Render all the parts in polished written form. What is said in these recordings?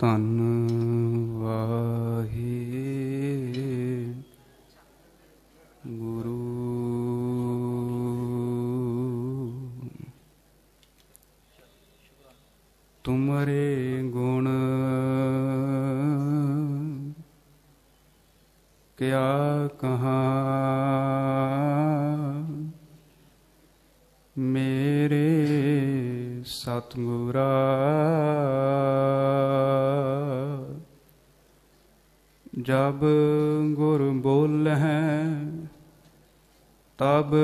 ਧੰਨ ਵਾਹਿਗੁਰੂ ਤੁਮਰੇ ਗੁਣ ਕਿਆ ਕਹਾਂ ਮੇਰੇ ਸਤਿਗੁਰਾ ਜਬ ਗੁਰ ਬੋਲਹਿ ਤਬ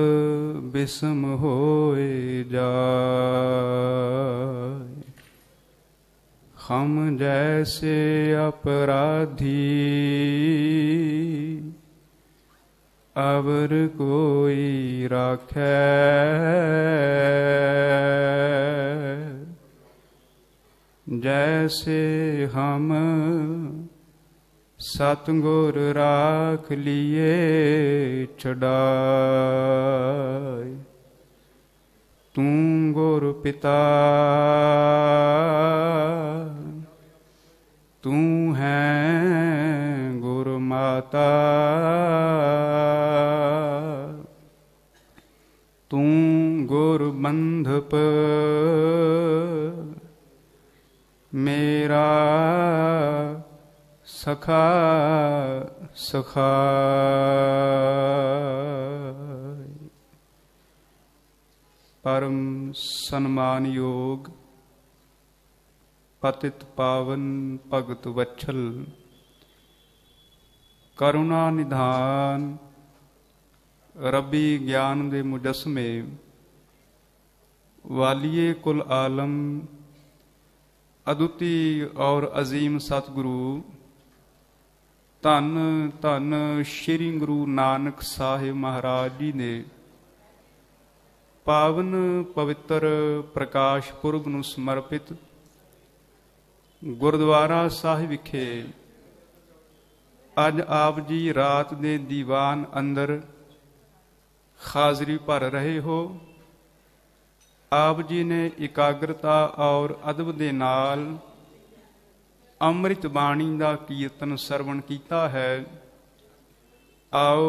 ਬਿਸਮ ਹੋਏ ਜਾਏ। ਹਮ ਜੈਸੇ ਅਪਰਾਧੀ ਅਵਰ ਕੋਈ ਰਾਖੈ। जैसे हम सतगुर राख लिए छुड़ाए। तू गुर पिता तू है गुर माता तू गुर बंधप मेरा सखा सखा। परम सन्मानयोग पतित पावन भगत वत्सल करुणा निधान रबी ज्ञान दे मुजस्मे वालिए कुल आलम अदुती और अजीम सतगुरु धन धन श्री गुरु नानक साहिब महाराज जी ने पावन पवित्र प्रकाश पुरब नूं समर्पित गुरुद्वारा साहिब विखे अज आप जी रात दे दीवान अंदर हाजरी भर रहे हो। आप जी ने इकाग्रता और अदब दे नाल अमृत बाणी का कीर्तन सरवण किया है। आओ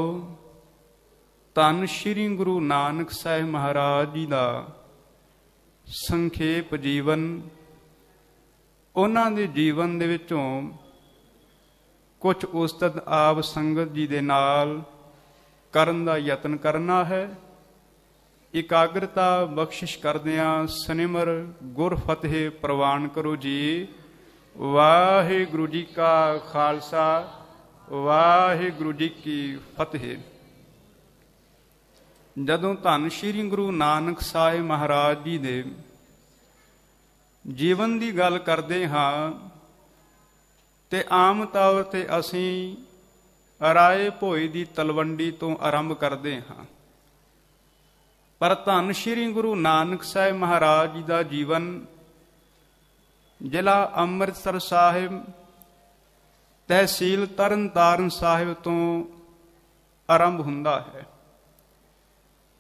धन श्री गुरु नानक साहिब महाराज जी का संखेप जीवन उन्हां दे जीवन दे विचों कुछ उस्तत आप संगत जी दे नाल करन दा यतन करना है। इकाग्रता बख्शिश करदियां सनिमर गुर फतेह प्रवान करो जी। वाहिगुरु जी का खालसा वाहिगुरु जी की फतेह। जदों धन श्री गुरु नानक साहिब महाराज जी दे जीवन की गल करते हाँ ते आम तौर ते असीं राय भोई की तलवंडी तो आरंभ करते हाँ। पर धन श्री गुरु नानक साहिब महाराज जी का जीवन जिला अमृतसर साहिब तहसील तरन तारण साहिब तो आरंभ हुंदा है।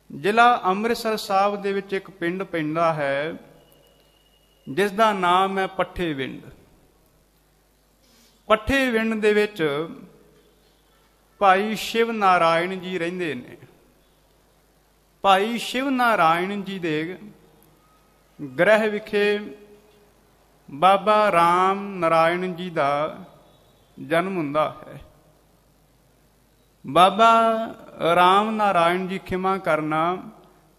जिला अमृतसर साहिब दे विच एक पिंड पैंदा है जिसका नाम है पट्ठे विंड। पट्ठे विंड दे विच भाई शिव नारायण जी रहिंदे ने। भाई शिव नारायण जी दे गृह विखे बाबा राम नारायण जी का जन्म हुंदा है। बाबा राम नारायण जी खिमा करना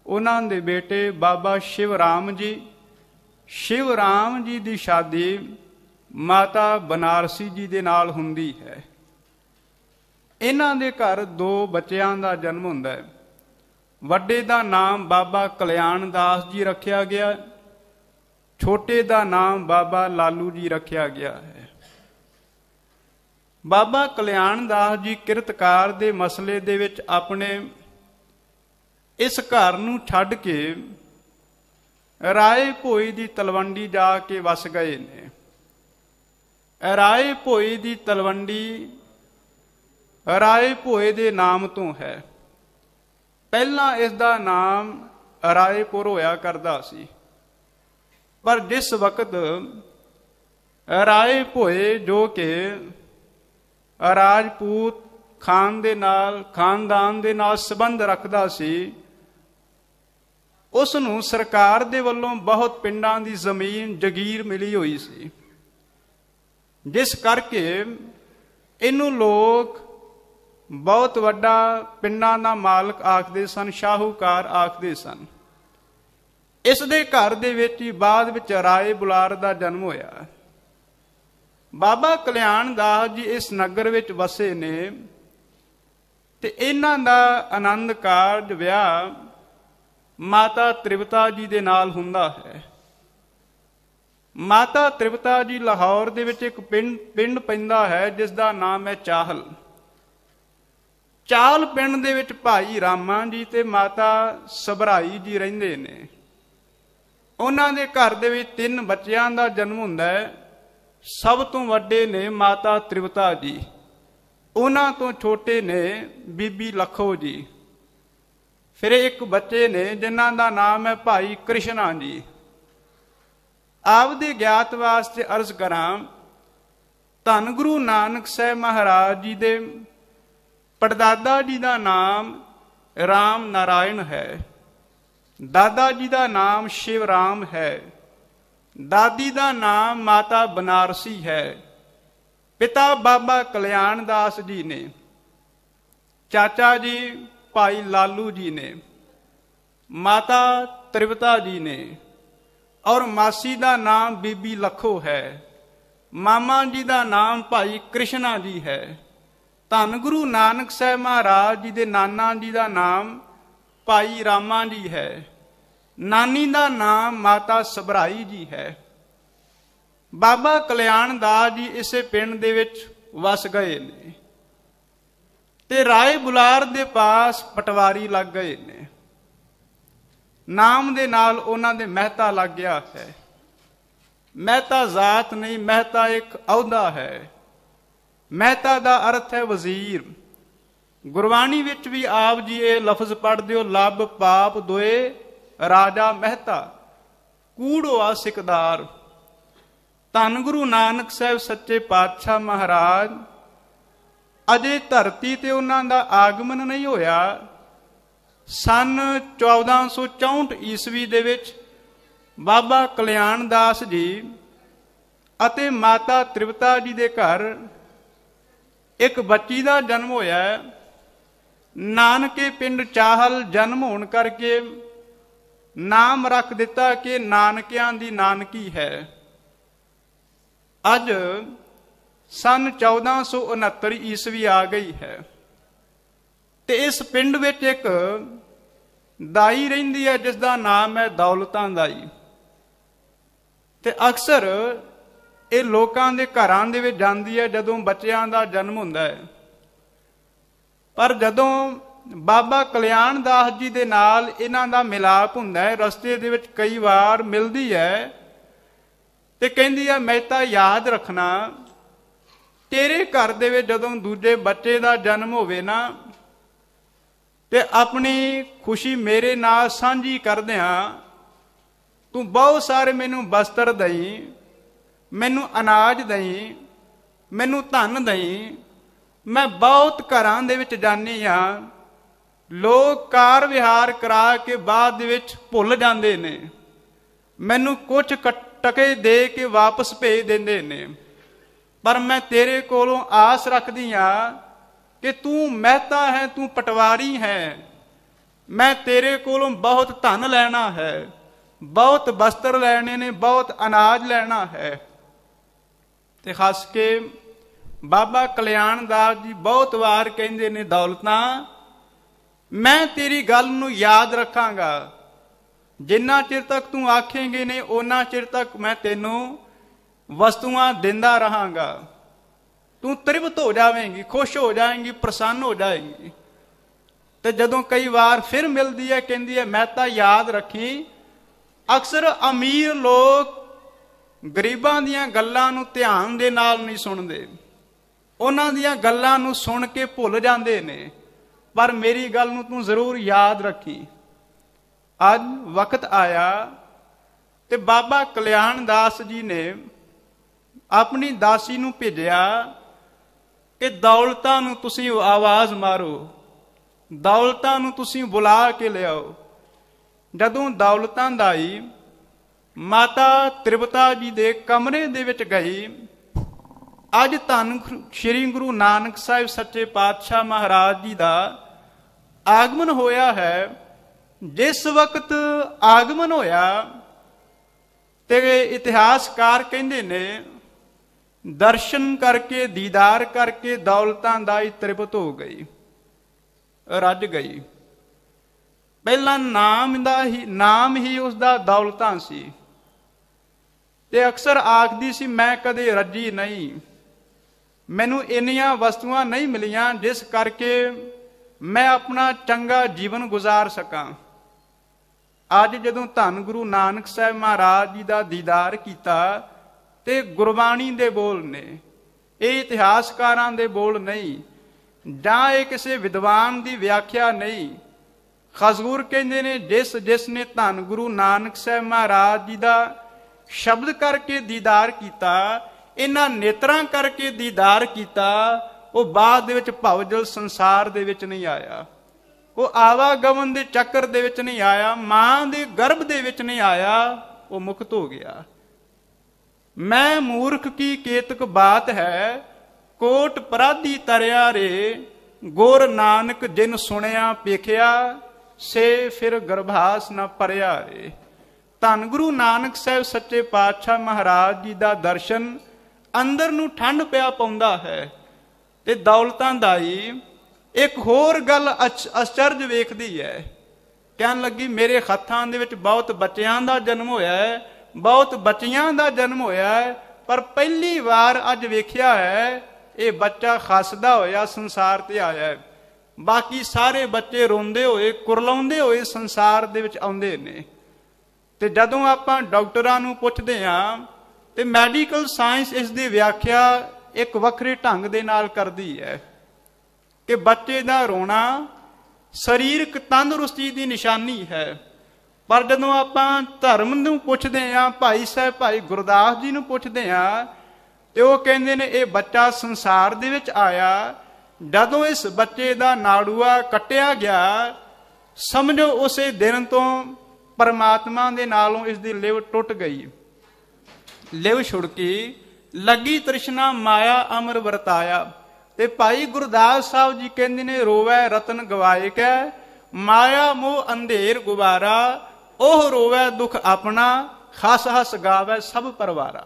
उन्हां दे बेटे बाबा शिव राम जी की शादी माता बनारसी जी दे नाल हुंदी है। इन्हां दे घर दो बच्चियां दा जन्म हुंदा है। वड्डे दा नाम बाबा कल्याण दास जी रखिया गया, छोटे दा नाम बाबा लालू जी रखिया गया है। बाबा कल्याण दास जी किरतकार दे मसले दे विच अपने इस घर नूं छड्ड के राय भोई दी तलवंडी जाके वस गए ने। राय भोई दी तलवंडी राय भोए दे नाम तो है। पहला इसका नाम रायपुर होया करदा सी, पर जिस वक्त ਰਾਏ ਭੋਏ ਜੋ ਕਿ ਰਾਜਪੂਤ ਖਾਨਦਾਨ ਦੇ ਨਾਲ ਸੰਬੰਧ ਰੱਖਦਾ ਸੀ, ਉਸ ਨੂੰ ਸਰਕਾਰ ਦੇ ਵੱਲੋਂ ਬਹੁਤ ਪਿੰਡਾਂ ਦੀ ਜ਼ਮੀਨ ਜਗੀਰ ਮਿਲੀ ਹੋਈ ਸੀ, ਜਿਸ ਕਰਕੇ ਇਹਨੂੰ ਲੋਕ ਬਹੁਤ ਵੱਡਾ ਪਿੰਡਾਂ ਦਾ ਮਾਲਕ ਆਖਦੇ ਸਨ, ਸ਼ਾਹੂਕਾਰ ਆਖਦੇ ਸਨ। ਇਸ ਦੇ ਘਰ ਦੇ ਵਿੱਚ ਹੀ ਬਾਅਦ ਵਿੱਚ ਰਾਏ ਬੁਲਾਰ ਦਾ ਜਨਮ ਹੋਇਆ। ਬਾਬਾ ਕਲਿਆਣ ਦਾਸ ਜੀ ਇਸ ਨਗਰ ਵਿੱਚ ਵਸੇ ਨੇ ਤੇ ਇਹਨਾਂ ਦਾ ਆਨੰਦ ਕਾਰਜ ਵਿਆਹ ਮਾਤਾ ਤ੍ਰਿਪਤਾ ਜੀ ਦੇ ਨਾਲ ਹੁੰਦਾ ਹੈ। ਮਾਤਾ ਤ੍ਰਿਪਤਾ ਜੀ ਲਾਹੌਰ ਦੇ ਵਿੱਚ ਇੱਕ ਪਿੰਡ ਪੈਂਦਾ ਹੈ ਜਿਸ ਦਾ ਨਾਮ ਹੈ ਚਾਹਲ। ਚਾਹਲ ਪਿੰਡ ਦੇ ਵਿੱਚ ਭਾਈ ਰਾਮਾ ਜੀ ਤੇ ਮਾਤਾ ਸਬਰਾਈ ਜੀ ਰਹਿੰਦੇ ਨੇ। ਉਹਨਾਂ ਦੇ ਘਰ ਦੇ ਵਿੱਚ 3 ਬੱਚਿਆਂ ਦਾ ਜਨਮ ਹੁੰਦਾ ਹੈ। ਸਭ ਤੋਂ ਵੱਡੇ ਨੇ ਮਾਤਾ ਤ੍ਰਿਪਤਾ ਜੀ, ਉਹਨਾਂ ਤੋਂ ਛੋਟੇ ਨੇ ਬੀਬੀ ਲਖੋ ਜੀ। ਫਿਰ ਇੱਕ ਬੱਚੇ ਨੇ ਜਿਨ੍ਹਾਂ ਦਾ ਨਾਮ ਹੈ ਭਾਈ ਕ੍ਰਿਸ਼ਨਾ ਜੀ। ਆਪਦੇ ਗਿਆਤ ਵਾਸਤੇ ਅਰਜ਼ ਕਰਾਂ, ਧੰਨ ਗੁਰੂ ਨਾਨਕ ਸਾਹਿਬ ਮਹਾਰਾਜ ਜੀ ਦੇ ਪੜਦਾਦਾ ਜੀ ਦਾ ਨਾਮ ਰਾਮ ਨਾਰਾਇਣ ਹੈ, ਦਾਦਾ ਜੀ ਦਾ ਨਾਮ ਸ਼ਿਵ ਰਾਮ ਹੈ, ਦਾਦੀ ਦਾ ਨਾਮ ਮਾਤਾ ਬਨਾਰਸੀ ਹੈ, ਪਿਤਾ ਬਾਬਾ ਕਲਿਆਣ ਦਾਸ ਜੀ ਨੇ, ਚਾਚਾ ਜੀ ਭਾਈ ਲਾਲੂ ਜੀ ਨੇ, ਮਾਤਾ ਤ੍ਰਿਪਤਾ ਜੀ ਨੇ, ਔਰ ਮਾਸੀ ਦਾ ਨਾਮ ਬੀਬੀ ਲਖੋ ਹੈ, ਮਾਮਾ ਜੀ ਦਾ ਨਾਮ ਭਾਈ ਕ੍ਰਿਸ਼ਨਾ ਜੀ ਹੈ। ਧੰਨ ਗੁਰੂ ਨਾਨਕ ਸਾਹਿਬ ਮਹਾਰਾਜ ਜੀ ਦੇ ਨਾਨਾ ਜੀ ਦਾ ਨਾਮ ਭਾਈ ਰਾਮਾ ਜੀ ਹੈ, ਨਾਨੀ ਦਾ ਨਾਮ ਮਾਤਾ ਸਬਰਾਈ ਜੀ ਹੈ। ਬਾਬਾ ਕਲਿਆਣ ਦਾਸ ਜੀ ਇਸੇ ਪਿੰਡ ਦੇ ਵਿੱਚ ਵਸ ਗਏ ਨੇ ਤੇ ਰਾਏ ਬੁਲਾਰ ਦੇ ਪਾਸ ਪਟਵਾਰੀ ਲੱਗ ਗਏ ਨੇ। ਨਾਮ ਦੇ ਨਾਲ ਉਹਨਾਂ ਦੇ ਮਹਿਤਾ ਲੱਗ ਗਿਆ ਹੈ। ਮਹਿਤਾ ਜ਼ਾਤ ਨਹੀਂ, ਮਹਿਤਾ ਇੱਕ ਅਹੁਦਾ ਹੈ। ਮਹਿਤਾ ਦਾ ਅਰਥ ਹੈ ਵਜ਼ੀਰ। ਗੁਰਬਾਣੀ ਵਿੱਚ ਵੀ ਆਪ ਜੀ ਇਹ ਲਫ਼ਜ਼ ਪੜ੍ਹਦੇ ਹੋ, ਲੱਭ ਪਾਪ ਦੋਏ ਰਾਜਾ ਮਹਿਤਾ, ਕੂੜੋਆ ਸਿਕਦਾਰ। ਧੰਨ ਗੁਰੂ ਨਾਨਕ ਸਾਹਿਬ ਸੱਚੇ ਪਾਤਸ਼ਾਹ ਮਹਾਰਾਜ ਅਜੇ ਧਰਤੀ ਤੇ ਉਹਨਾਂ ਦਾ ਆਗਮਨ ਨਹੀਂ ਹੋਇਆ। ਸਨ 1464 ਈਸਵੀ ਦੇ ਵਿੱਚ ਬਾਬਾ ਕਲਿਆਣ ਦਾਸ ਜੀ ਅਤੇ ਮਾਤਾ ਤ੍ਰਿਪਤਾ ਜੀ ਦੇ ਘਰ ਇੱਕ ਬੱਚੀ ਦਾ ਜਨਮ ਹੋਇਆ। ਨਾਨਕੇ ਪਿੰਡ ਚਾਹਲ ਜਨਮ ਹੋਣ ਕਰਕੇ ਨਾਮ ਰੱਖ ਦਿੱਤਾ ਕਿ ਨਾਨਕਿਆਂ ਦੀ ਨਾਨਕੀ ਹੈ। ਅੱਜ ਸਨ 1469 ਈਸਵੀ ਆ ਗਈ ਹੈ ਤੇ ਇਸ ਪਿੰਡ ਵਿੱਚ ਇੱਕ ਦਾਈ ਰਹਿੰਦੀ ਹੈ ਜਿਸ ਦਾ ਨਾਮ ਹੈ ਦੌਲਤਾਂ ਦਾਈ। ਤੇ ਅਕਸਰ ਇਹ ਲੋਕਾਂ ਦੇ ਘਰਾਂ ਦੇ ਵਿੱਚ ਜਾਂਦੀ ਹੈ ਜਦੋਂ ਬੱਚਿਆਂ ਦਾ ਜਨਮ ਹੁੰਦਾ ਹੈ। ਪਰ ਜਦੋਂ ਬਾਬਾ ਕਲਿਆਣ ਦਾਸ ਜੀ ਦੇ ਨਾਲ ਇਹਨਾਂ ਦਾ ਮਿਲਾਪ ਹੁੰਦਾ ਹੈ, ਰਸਤੇ ਦੇ ਵਿੱਚ ਕਈ ਵਾਰ ਮਿਲਦੀ ਹੈ ਤੇ ਕਹਿੰਦੀ ਹੈ ਮੈਂ ਤਾਂ ਯਾਦ ਰੱਖਣਾ, ਤੇਰੇ ਘਰ ਦੇ ਵਿੱਚ ਜਦੋਂ ਦੂਜੇ ਬੱਚੇ ਦਾ ਜਨਮ ਹੋਵੇ ਨਾ ਤੇ ਆਪਣੀ ਖੁਸ਼ੀ ਮੇਰੇ ਨਾਲ ਸਾਂਝੀ ਕਰਦਿਆਂ ਤੂੰ ਬਹੁਤ ਸਾਰੇ ਮੈਨੂੰ ਬਸਤਰ ਦਈ, ਮੈਨੂੰ ਅਨਾਜ ਦਈ, ਮੈਨੂੰ ਧਨ ਦਈ। ਮੈਂ ਬਹੁਤ ਘਰਾਂ ਦੇ ਵਿੱਚ ਜਾਂਦੀ ਹਾਂ, ਲੋਕ ਕਾਰ ਵਿਹਾਰ ਕਰਾ ਕੇ ਬਾਅਦ ਦੇ ਵਿੱਚ ਭੁੱਲ ਜਾਂਦੇ ਨੇ, ਮੈਨੂੰ ਕੁਝ ਟਕੇ ਦੇ ਕੇ ਵਾਪਸ ਭੇਜ ਦਿੰਦੇ ਨੇ। ਪਰ ਮੈਂ ਤੇਰੇ ਕੋਲੋਂ ਆਸ ਰੱਖਦੀ ਹਾਂ ਕਿ ਤੂੰ ਮਹਿਤਾ ਹੈ, ਤੂੰ ਪਟਵਾਰੀ ਹੈ, ਮੈਂ ਤੇਰੇ ਕੋਲੋਂ ਬਹੁਤ ਧਨ ਲੈਣਾ ਹੈ, ਬਹੁਤ ਬਸਤਰ ਲੈਣੇ ਨੇ, ਬਹੁਤ ਅਨਾਜ ਲੈਣਾ ਹੈ। ਤੇ ਹੱਸ ਕੇ ਬਾਬਾ ਕਲਿਆਣ ਦਾਸ ਜੀ ਬਹੁਤ ਵਾਰ ਕਹਿੰਦੇ ਨੇ, ਦੌਲਤਾਂ ਮੈਂ ਤੇਰੀ ਗੱਲ ਨੂੰ ਯਾਦ ਰੱਖਾਂਗਾ, ਜਿੰਨਾ ਚਿਰ ਤੱਕ ਤੂੰ ਆਖੇਂਗੇ ਨੇ ਉਹਨਾਂ ਚਿਰ ਤੱਕ ਮੈਂ ਤੈਨੂੰ ਵਸਤੂਆਂ ਦਿੰਦਾ ਰਹਾਂਗਾ। ਤੂੰ ਤ੍ਰਿਪਤ ਹੋ ਜਾਵੇਂਗੀ, ਖੁਸ਼ ਹੋ ਜਾਏਂਗੀ, ਪ੍ਰਸੰਨ ਹੋ ਜਾਏਂਗੀ। ਤੇ ਜਦੋਂ ਕਈ ਵਾਰ ਫਿਰ ਮਿਲਦੀ ਹੈ ਕਹਿੰਦੀ ਹੈ ਮੈਂ ਤਾਂ ਯਾਦ ਰੱਖੀ, ਅਕਸਰ ਅਮੀਰ ਲੋਕ ਗਰੀਬਾਂ ਦੀਆਂ ਗੱਲਾਂ ਨੂੰ ਧਿਆਨ ਦੇ ਨਾਲ ਨਹੀਂ ਸੁਣਦੇ, ਉਹਨਾਂ ਦੀਆਂ ਗੱਲਾਂ ਨੂੰ ਸੁਣ ਕੇ ਭੁੱਲ ਜਾਂਦੇ ਨੇ, ਪਰ ਮੇਰੀ ਗੱਲ ਨੂੰ ਤੂੰ ਜ਼ਰੂਰ ਯਾਦ ਰੱਖੀ। ਅੱਜ ਵਕਤ ਆਇਆ ਤੇ ਬਾਬਾ ਕਲਿਆਣ ਦਾਸ ਜੀ ਨੇ ਆਪਣੀ ਦਾਸੀ ਨੂੰ ਭੇਜਿਆ ਕਿ ਦੌਲਤਾਂ ਨੂੰ ਤੁਸੀਂ ਆਵਾਜ਼ ਮਾਰੋ, ਦੌਲਤਾਂ ਨੂੰ ਤੁਸੀਂ ਬੁਲਾ ਕੇ ਲਿਆਓ। ਜਦੋਂ ਦੌਲਤਾਂ ਦਾਈ ਮਾਤਾ ਤ੍ਰਿਪਤਾ ਜੀ ਦੇ ਕਮਰੇ ਦੇ ਵਿੱਚ ਗਈ, ਅੱਜ ਧੰਨ ਸ਼੍ਰੀ ਗੁਰੂ ਨਾਨਕ ਸਾਹਿਬ ਸੱਚੇ ਪਾਤਸ਼ਾਹ ਮਹਾਰਾਜ ਜੀ ਦਾ ਆਗਮਨ ਹੋਇਆ ਹੈ। ਜਿਸ ਵਕਤ ਆਗਮਨ ਹੋਇਆ ਤੇ ਇਤਿਹਾਸਕਾਰ ਕਹਿੰਦੇ ਨੇ ਦਰਸ਼ਨ ਕਰਕੇ, ਦੀਦਾਰ ਕਰਕੇ ਦੌਲਤਾਂ ਦਾਈ ਤ੍ਰਿਪਤ ਹੋ ਗਈ, ਰੱਜ ਗਈ। ਪਹਿਲਾਂ ਨਾਮ ਹੀ ਉਸ ਦਾ ਦੌਲਤਾਂ ਸੀ ਤੇ ਅਕਸਰ ਆਖਦੀ ਸੀ ਮੈਂ ਕਦੇ ਰੱਜੀ ਨਹੀਂ, ਮੈਨੂੰ ਇੰਨੀਆਂ ਵਸਤੂਆਂ ਨਹੀਂ ਮਿਲੀਆਂ ਜਿਸ ਕਰਕੇ ਮੈਂ ਆਪਣਾ ਚੰਗਾ ਜੀਵਨ ਗੁਜ਼ਾਰ ਸਕਾਂ। ਅੱਜ ਜਦੋਂ ਧੰਨ ਗੁਰੂ ਨਾਨਕ ਸਾਹਿਬ ਮਹਾਰਾਜ ਜੀ ਦਾ ਦੀਦਾਰ ਕੀਤਾ ਤੇ ਗੁਰਬਾਣੀ ਦੇ ਬੋਲ ਨੇ, ਇਹ ਇਤਿਹਾਸਕਾਰਾਂ ਦੇ ਬੋਲ ਨਹੀਂ, ਜਾਂ ਇਹ ਕਿਸੇ ਵਿਦਵਾਨ ਦੀ ਵਿਆਖਿਆ ਨਹੀਂ। ਹਜ਼ੂਰ ਕਹਿੰਦੇ ਨੇ ਜਿਸ ਨੇ ਧੰਨ ਗੁਰੂ ਨਾਨਕ ਸਾਹਿਬ ਮਹਾਰਾਜ ਜੀ ਦਾ ਸ਼ਬਦ ਕਰਕੇ ਦੀਦਾਰ ਕੀਤਾ, ਇਹਨਾਂ ਨੇਤਰਾਂ ਕਰਕੇ ਦੀਦਾਰ ਕੀਤਾ, ਉਹ ਬਾਅਦ ਦੇ ਵਿੱਚ ਭਵਜਲ ਸੰਸਾਰ ਦੇ ਵਿੱਚ ਨਹੀਂ ਆਇਆ, ਉਹ ਆਵਾਗਮਨ ਦੇ ਚੱਕਰ ਦੇ ਵਿੱਚ ਨਹੀਂ ਆਇਆ, ਮਾਂ ਦੇ ਗਰਭ ਦੇ ਵਿੱਚ ਨਹੀਂ ਆਇਆ, ਉਹ ਮੁਕਤ ਹੋ ਗਿਆ। ਮੈਂ ਮੂਰਖ ਕੀ ਕੇਤਕ ਬਾਤ ਹੈ, ਕੋਟ ਪਰਾਧੀ ਤਰਿਆ ਰੇ, ਗੁਰ ਨਾਨਕ ਜਿਨ ਸੁਣਿਆ ਪੇਖਿਆ, ਸੇ ਫਿਰ ਗਰਭਾਸ ਨਾ ਪਰਿਆ ਰੇ। ਧੰਨ ਗੁਰੂ ਨਾਨਕ ਸਾਹਿਬ ਸੱਚੇ ਪਾਤਸ਼ਾਹ ਮਹਾਰਾਜ ਜੀ ਦਾ ਦਰਸ਼ਨ ਅੰਦਰ ਨੂੰ ਠੰਡ ਪਿਆ ਪਾਉਂਦਾ ਹੈ। ਤੇ ਦੌਲਤਾਂ ਦਾਈ ਇੱਕ ਹੋਰ ਗੱਲ ਅਚਰਜ ਵੇਖਦੀ ਹੈ, ਕਹਿਣ ਲੱਗੀ ਮੇਰੇ ਹੱਥਾਂ ਦੇ ਵਿੱਚ ਬਹੁਤ ਬੱਚਿਆਂ ਦਾ ਜਨਮ ਹੋਇਆ ਹੈ, ਬਹੁਤ ਬੱਚੀਆਂ ਦਾ ਜਨਮ ਹੋਇਆ ਹੈ, ਪਰ ਪਹਿਲੀ ਵਾਰ ਅੱਜ ਵੇਖਿਆ ਹੈ ਇਹ ਬੱਚਾ ਹੱਸਦਾ ਹੋਇਆ ਸੰਸਾਰ ਤੇ ਆਇਆ ਹੈ। ਬਾਕੀ ਸਾਰੇ ਬੱਚੇ ਰੋਂਦੇ ਹੋਏ, ਕੁਰਲਾਉਂਦੇ ਹੋਏ ਸੰਸਾਰ ਦੇ ਵਿੱਚ ਆਉਂਦੇ ਨੇ। ਤੇ ਜਦੋਂ ਆਪਾਂ ਡਾਕਟਰਾਂ ਨੂੰ ਪੁੱਛਦੇ ਹਾਂ ਤੇ ਮੈਡੀਕਲ ਸਾਇੰਸ ਇਸ ਦੀ ਵਿਆਖਿਆ ਇੱਕ ਵੱਖਰੇ ਢੰਗ ਦੇ ਨਾਲ ਕਰਦੀ ਹੈ ਕਿ ਬੱਚੇ ਦਾ ਰੋਣਾ ਸਰੀਰਕ ਤੰਦਰੁਸਤੀ ਦੀ ਨਿਸ਼ਾਨੀ ਹੈ। ਪਰ ਜਦੋਂ ਆਪਾਂ ਧਰਮ ਨੂੰ ਪੁੱਛਦੇ ਹਾਂ, ਭਾਈ ਸਾਹਿਬ ਭਾਈ ਗੁਰਦਾਸ ਜੀ ਨੂੰ ਪੁੱਛਦੇ ਹਾਂ, ਤੇ ਉਹ ਕਹਿੰਦੇ ਨੇ ਇਹ ਬੱਚਾ ਸੰਸਾਰ ਦੇ ਵਿੱਚ ਆਇਆ, ਜਦੋਂ ਇਸ ਬੱਚੇ ਦਾ ਨਾੜੂਆ ਕੱਟਿਆ ਗਿਆ, ਸਮਝੋ ਉਸੇ ਦਿਨ ਤੋਂ ਪਰਮਾਤਮਾ ਦੇ ਨਾਲੋਂ ਇਸ ਦੀ ਲਿਵ ਟੁੱਟ ਗਈ। ਲਿਵ ਛੁੜਕੀ ਲੱਗੀ ਤ੍ਰਿਸ਼ਨਾ ਮਾਇਆ ਅਮਰ ਵਰਤਾਇਆ। ਤੇ ਭਾਈ ਗੁਰਦਾਸ ਸਾਹਿਬ ਜੀ ਕਹਿੰਦੇ ਨੇ ਰੋਵੈ ਰਤਨ ਗਵਾਏ ਕੈ, ਮਾਇਆ ਮੋਹ ਅੰਧੇਰ ਗੁਬਾਰਾ, ਉਹ ਰੋਵੈ ਦੁੱਖ ਆਪਣਾ, ਹੱਸ ਹੱਸ ਗਾਵੈ ਸਭ ਪਰਿਵਾਰਾ।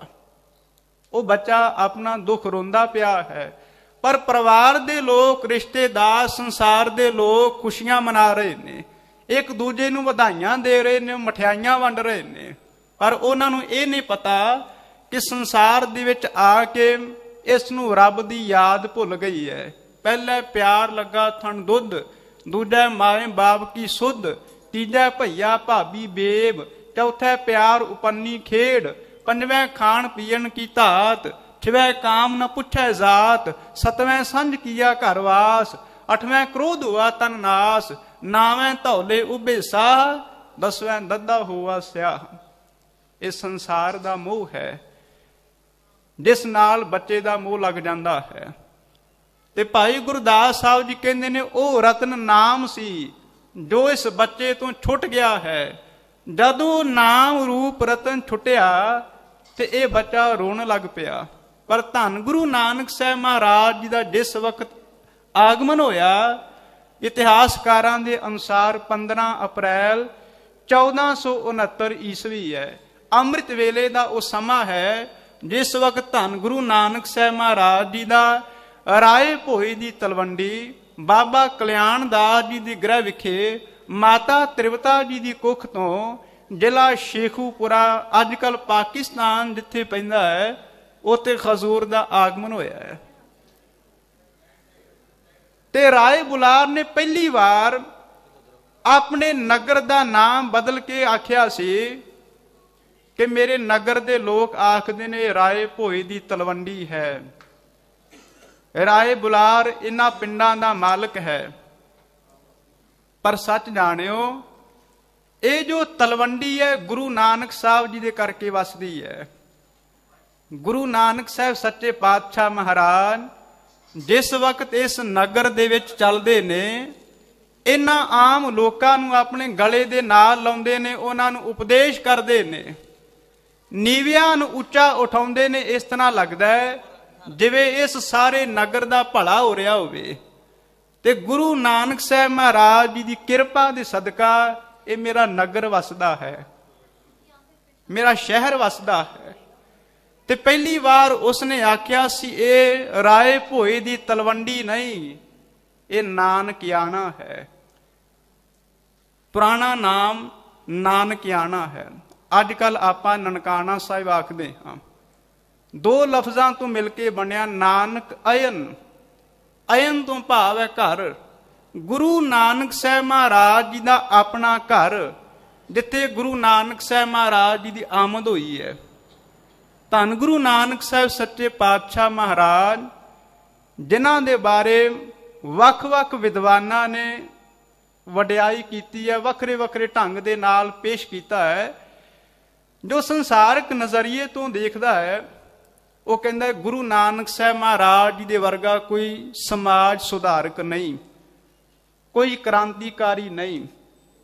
ਉਹ ਬੱਚਾ ਆਪਣਾ ਦੁੱਖ ਰੋਂਦਾ ਪਿਆ ਹੈ, ਪਰ ਪਰਿਵਾਰ ਦੇ ਲੋਕ, ਰਿਸ਼ਤੇਦਾਰ, ਸੰਸਾਰ ਦੇ ਲੋਕ ਖੁਸ਼ੀਆਂ ਮਨਾ ਰਹੇ ਨੇ, ਇੱਕ ਦੂਜੇ ਨੂੰ ਵਧਾਈਆਂ ਦੇ ਰਹੇ ਨੇ, ਮਠਿਆਈਆਂ ਵੰਡ ਰਹੇ ਨੇ। ਪਰ ਉਹਨਾਂ ਨੂੰ ਇਹ ਨਹੀਂ ਪਤਾ ਕਿ ਸੰਸਾਰ ਦੇ ਵਿੱਚ ਆ ਕੇ ਇਸ ਨੂੰ ਰੱਬ ਦੀ ਯਾਦ ਭੁੱਲ ਗਈ ਹੈ। ਪਹਿਲੇ ਪਿਆਰ ਲੱਗਾ ਥਣ ਦੁੱਧ, ਦੂਜਾ ਮਾਏ ਬਾਪ ਕੀ ਸੁਧ, ਤੀਜਾ ਭਈਆ ਭਾਬੀ ਬੇਬ, ਚੌਥਾ ਪਿਆਰ ਉਪੰਨੀ ਖੇਡ, ਪੰਜਵੇਂ ਖਾਣ ਪੀਣ ਕੀ ਧਾਤ, ਛੇਵੇਂ ਕਾਮ ਨ ਪੁੱਛੈ ਜਾਤ, ਸਤਵੇਂ ਸੰਝ ਕੀਆ ਘਰ ਵਾਸ, ਅਠਵੇਂ ਕ੍ਰੋਧ ਹੁਆ ਤਨ ਨਾਸ, ਨਾਵੇਂ ਧੌਲੇ ਉਭੇ ਸਾਹ, ਦਸਵੇਂ ਦੱਦਾ ਹੋਆ ਸਿਆਹ। ਇਹ ਸੰਸਾਰ ਦਾ ਮੋਹ ਹੈ ਜਿਸ ਨਾਲ ਬੱਚੇ ਦਾ ਮੋਹ ਲੱਗ ਜਾਂਦਾ ਹੈ। ਤੇ ਭਾਈ ਗੁਰਦਾਸ ਸਾਹਿਬ ਜੀ ਕਹਿੰਦੇ ਨੇ ਉਹ ਰਤਨ ਨਾਮ ਸੀ ਜੋ ਇਸ ਬੱਚੇ ਤੋਂ ਛੁੱਟ ਗਿਆ ਹੈ। ਜਦੋਂ ਨਾਮ ਰੂਪ ਰਤਨ ਛੁੱਟਿਆ ਤੇ ਇਹ ਬੱਚਾ ਰੋਣ ਲੱਗ ਪਿਆ। ਪਰ ਧੰਨ ਗੁਰੂ ਨਾਨਕ ਸਾਹਿਬ ਮਹਾਰਾਜ ਜੀ ਦਾ ਜਿਸ ਵਕਤ ਆਗਮਨ ਹੋਇਆ, ਇਤਿਹਾਸਕਾਰਾਂ ਦੇ ਅਨੁਸਾਰ 15 ਅਪ੍ਰੈਲ 1469 ਈਸਵੀ ਹੈ। ਅੰਮ੍ਰਿਤ ਵੇਲੇ ਦਾ ਉਹ ਸਮਾਂ ਹੈ ਜਿਸ ਵਕਤ ਧੰਨ ਗੁਰੂ ਨਾਨਕ ਸਾਹਿਬ ਮਹਾਰਾਜ ਜੀ ਦਾ ਰਾਏ ਭੋਏ ਦੀ ਤਲਵੰਡੀ ਬਾਬਾ ਕਲਿਆਣ ਦਾਸ ਜੀ ਦੀ ਗ੍ਰਹਿ ਵਿਖੇ ਮਾਤਾ ਤ੍ਰਿਪਤਾ ਜੀ ਦੀ ਕੁੱਖ ਤੋਂ ਜ਼ਿਲ੍ਹਾ ਸ਼ੇਖੂਪੁਰਾ, ਅੱਜ ਕੱਲ ਪਾਕਿਸਤਾਨ ਜਿੱਥੇ ਪੈਂਦਾ ਹੈ, ਉੱਥੇ ਹਜ਼ੂਰ ਦਾ ਆਗਮਨ ਹੋਇਆ ਹੈ। ਤੇ ਰਾਏ ਬੁਲਾਰ ਨੇ ਪਹਿਲੀ ਵਾਰ ਆਪਣੇ ਨਗਰ ਦਾ ਨਾਮ ਬਦਲ ਕੇ ਆਖਿਆ ਸੀ ਕਿ ਮੇਰੇ ਨਗਰ ਦੇ ਲੋਕ ਆਖਦੇ ਨੇ ਰਾਏ ਭੋਏ ਦੀ ਤਲਵੰਡੀ ਹੈ। ਰਾਏ ਬੁਲਾਰ ਇਹਨਾਂ ਪਿੰਡਾਂ ਦਾ ਮਾਲਕ ਹੈ। ਪਰ ਸੱਚ ਜਾਣਿਓ, ਇਹ ਜੋ ਤਲਵੰਡੀ ਹੈ ਗੁਰੂ ਨਾਨਕ ਸਾਹਿਬ ਜੀ ਦੇ ਕਰਕੇ ਵਸਦੀ ਹੈ। ਗੁਰੂ ਨਾਨਕ ਸਾਹਿਬ ਸੱਚੇ ਪਾਤਸ਼ਾਹ ਮਹਾਰਾਜ ਜਿਸ ਵਕਤ ਇਸ ਨਗਰ ਦੇ ਵਿੱਚ ਚੱਲਦੇ ਨੇ, ਇਹਨਾਂ ਆਮ ਲੋਕਾਂ ਨੂੰ ਆਪਣੇ ਗਲੇ ਦੇ ਨਾਲ ਲਾਉਂਦੇ ਨੇ, ਉਹਨਾਂ ਨੂੰ ਉਪਦੇਸ਼ ਕਰਦੇ ਨੇ, ਨੀਵਿਆਂ ਨੂੰ ਉੱਚਾ ਉਠਾਉਂਦੇ ਨੇ। ਇਸ ਤਰ੍ਹਾਂ ਲੱਗਦਾ ਹੈ ਜਿਵੇਂ ਇਸ ਸਾਰੇ ਨਗਰ ਦਾ ਭਲਾ ਹੋ ਰਿਹਾ ਹੋਵੇ। ਤੇ ਗੁਰੂ ਨਾਨਕ ਸਾਹਿਬ ਮਹਾਰਾਜ ਜੀ ਦੀ ਕਿਰਪਾ ਦੇ ਸਦਕਾ ਇਹ ਮੇਰਾ ਨਗਰ ਵਸਦਾ ਹੈ, ਮੇਰਾ ਸ਼ਹਿਰ ਵਸਦਾ ਹੈ। ਤੇ ਪਹਿਲੀ ਵਾਰ ਉਸਨੇ ਆਖਿਆ ਸੀ ਇਹ ਰਾਏ ਭੋਏ ਦੀ ਤਲਵੰਡੀ ਨਹੀਂ, ਇਹ ਨਾਨਕਿਆਣਾ ਹੈ। ਪੁਰਾਣਾ ਨਾਮ ਨਾਨਕਿਆਣਾ ਹੈ। ਅੱਜ ਕੱਲ ਆਪਾਂ ਨਨਕਾਣਾ ਸਾਹਿਬ ਆਖਦੇ ਹਾਂ। ਦੋ ਲਫ਼ਜ਼ਾਂ ਤੋਂ ਮਿਲ ਕੇ ਬਣਿਆ ਨਾਨਕ ਅਯਨ। ਅਯਨ ਤੋਂ ਭਾਵ ਹੈ ਘਰ। ਗੁਰੂ ਨਾਨਕ ਸਾਹਿਬ ਮਹਾਰਾਜ ਜੀ ਦਾ ਆਪਣਾ ਘਰ, ਜਿੱਥੇ ਗੁਰੂ ਨਾਨਕ ਸਾਹਿਬ ਮਹਾਰਾਜ ਜੀ ਦੀ ਆਮਦ ਹੋਈ ਹੈ। ਧੰਨ ਗੁਰੂ ਨਾਨਕ ਸਾਹਿਬ ਸੱਚੇ ਪਾਤਸ਼ਾਹ ਮਹਾਰਾਜ, ਜਿਨ੍ਹਾਂ ਦੇ ਬਾਰੇ ਵੱਖ-ਵੱਖ ਵਿਦਵਾਨਾਂ ਨੇ ਵਡਿਆਈ ਕੀਤੀ ਹੈ, ਵੱਖਰੇ ਵੱਖਰੇ ਢੰਗ ਦੇ ਨਾਲ ਪੇਸ਼ ਕੀਤਾ ਹੈ। ਜੋ ਸੰਸਾਰਕ ਨਜ਼ਰੀਏ ਤੋਂ ਦੇਖਦਾ ਹੈ, ਉਹ ਕਹਿੰਦਾ ਗੁਰੂ ਨਾਨਕ ਸਾਹਿਬ ਮਹਾਰਾਜ ਜੀ ਦੇ ਵਰਗਾ ਕੋਈ ਸਮਾਜ ਸੁਧਾਰਕ ਨਹੀਂ, ਕੋਈ ਕ੍ਰਾਂਤੀਕਾਰੀ ਨਹੀਂ,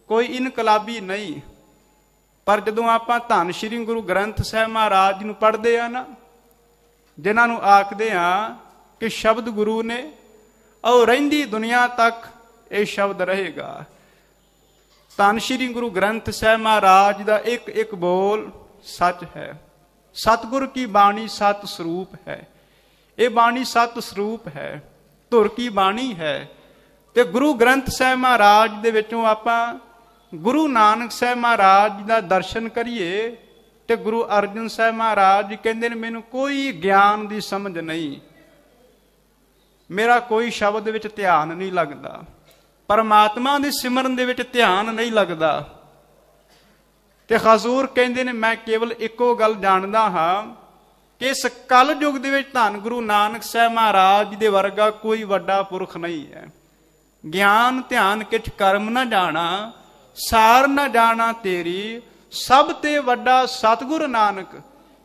ਕੋਈ ਇਨਕਲਾਬੀ ਨਹੀਂ। ਪਰ ਜਦੋਂ ਆਪਾਂ ਧੰਨ ਸ਼੍ਰੀ ਗੁਰੂ ਗ੍ਰੰਥ ਸਾਹਿਬ ਮਹਾਰਾਜ ਜੀ ਨੂੰ ਪੜ੍ਹਦੇ ਆ ਨਾ, ਜਿਨ੍ਹਾਂ ਨੂੰ ਆਖਦੇ ਆ ਕਿ ਸ਼ਬਦ ਗੁਰੂ ਨੇ, ਔਰ ਰਹਿੰਦੀ ਦੁਨੀਆ ਤੱਕ ਇਹ ਸ਼ਬਦ ਰਹੇਗਾ। ਧੰਨ ਸ਼੍ਰੀ ਗੁਰੂ ਗ੍ਰੰਥ ਸਾਹਿਬ ਮਹਾਰਾਜ ਦਾ ਇੱਕ ਇੱਕ ਬੋਲ ਸੱਚ ਹੈ। ਸਤਿਗੁਰ ਕੀ ਬਾਣੀ ਸਤ ਸਰੂਪ ਹੈ। ਇਹ ਬਾਣੀ ਸਤ ਸਰੂਪ ਹੈ, ਧੁਰ ਕੀ ਬਾਣੀ ਹੈ। ਤੇ ਗੁਰੂ ਗ੍ਰੰਥ ਸਾਹਿਬ ਮਹਾਰਾਜ ਦੇ ਵਿੱਚੋਂ ਆਪਾਂ ਗੁਰੂ ਨਾਨਕ ਸਾਹਿਬ ਮਹਾਰਾਜ ਜੀ ਦਾ ਦਰਸ਼ਨ ਕਰੀਏ ਤੇ ਗੁਰੂ ਅਰਜਨ ਸਾਹਿਬ ਮਹਾਰਾਜ ਜੀ ਕਹਿੰਦੇ ਨੇ ਮੈਨੂੰ ਕੋਈ ਗਿਆਨ ਦੀ ਸਮਝ ਨਹੀਂ, ਮੇਰਾ ਕੋਈ ਸ਼ਬਦ ਵਿੱਚ ਧਿਆਨ ਨਹੀਂ ਲੱਗਦਾ, ਪਰਮਾਤਮਾ ਦੇ ਸਿਮਰਨ ਦੇ ਵਿੱਚ ਧਿਆਨ ਨਹੀਂ ਲੱਗਦਾ। ਤੇ ਹਜ਼ੂਰ ਕਹਿੰਦੇ ਨੇ ਮੈਂ ਕੇਵਲ ਇੱਕੋ ਗੱਲ ਜਾਣਦਾ ਹਾਂ ਕਿ ਇਸ ਕਲ ਯੁੱਗ ਦੇ ਵਿੱਚ ਧੰਨ ਗੁਰੂ ਨਾਨਕ ਸਾਹਿਬ ਮਹਾਰਾਜ ਜੀ ਦੇ ਵਰਗਾ ਕੋਈ ਵੱਡਾ ਪੁਰਖ ਨਹੀਂ ਹੈ। ਗਿਆਨ ਧਿਆਨ ਕਿਛ ਕਰਮ ਨਾ ਜਾਣਾ, ਸਾਰ ਨਾ ਜਾਣਾ ਤੇਰੀ, ਸਭ ਤੇ ਵੱਡਾ ਸਤਿਗੁਰ ਨਾਨਕ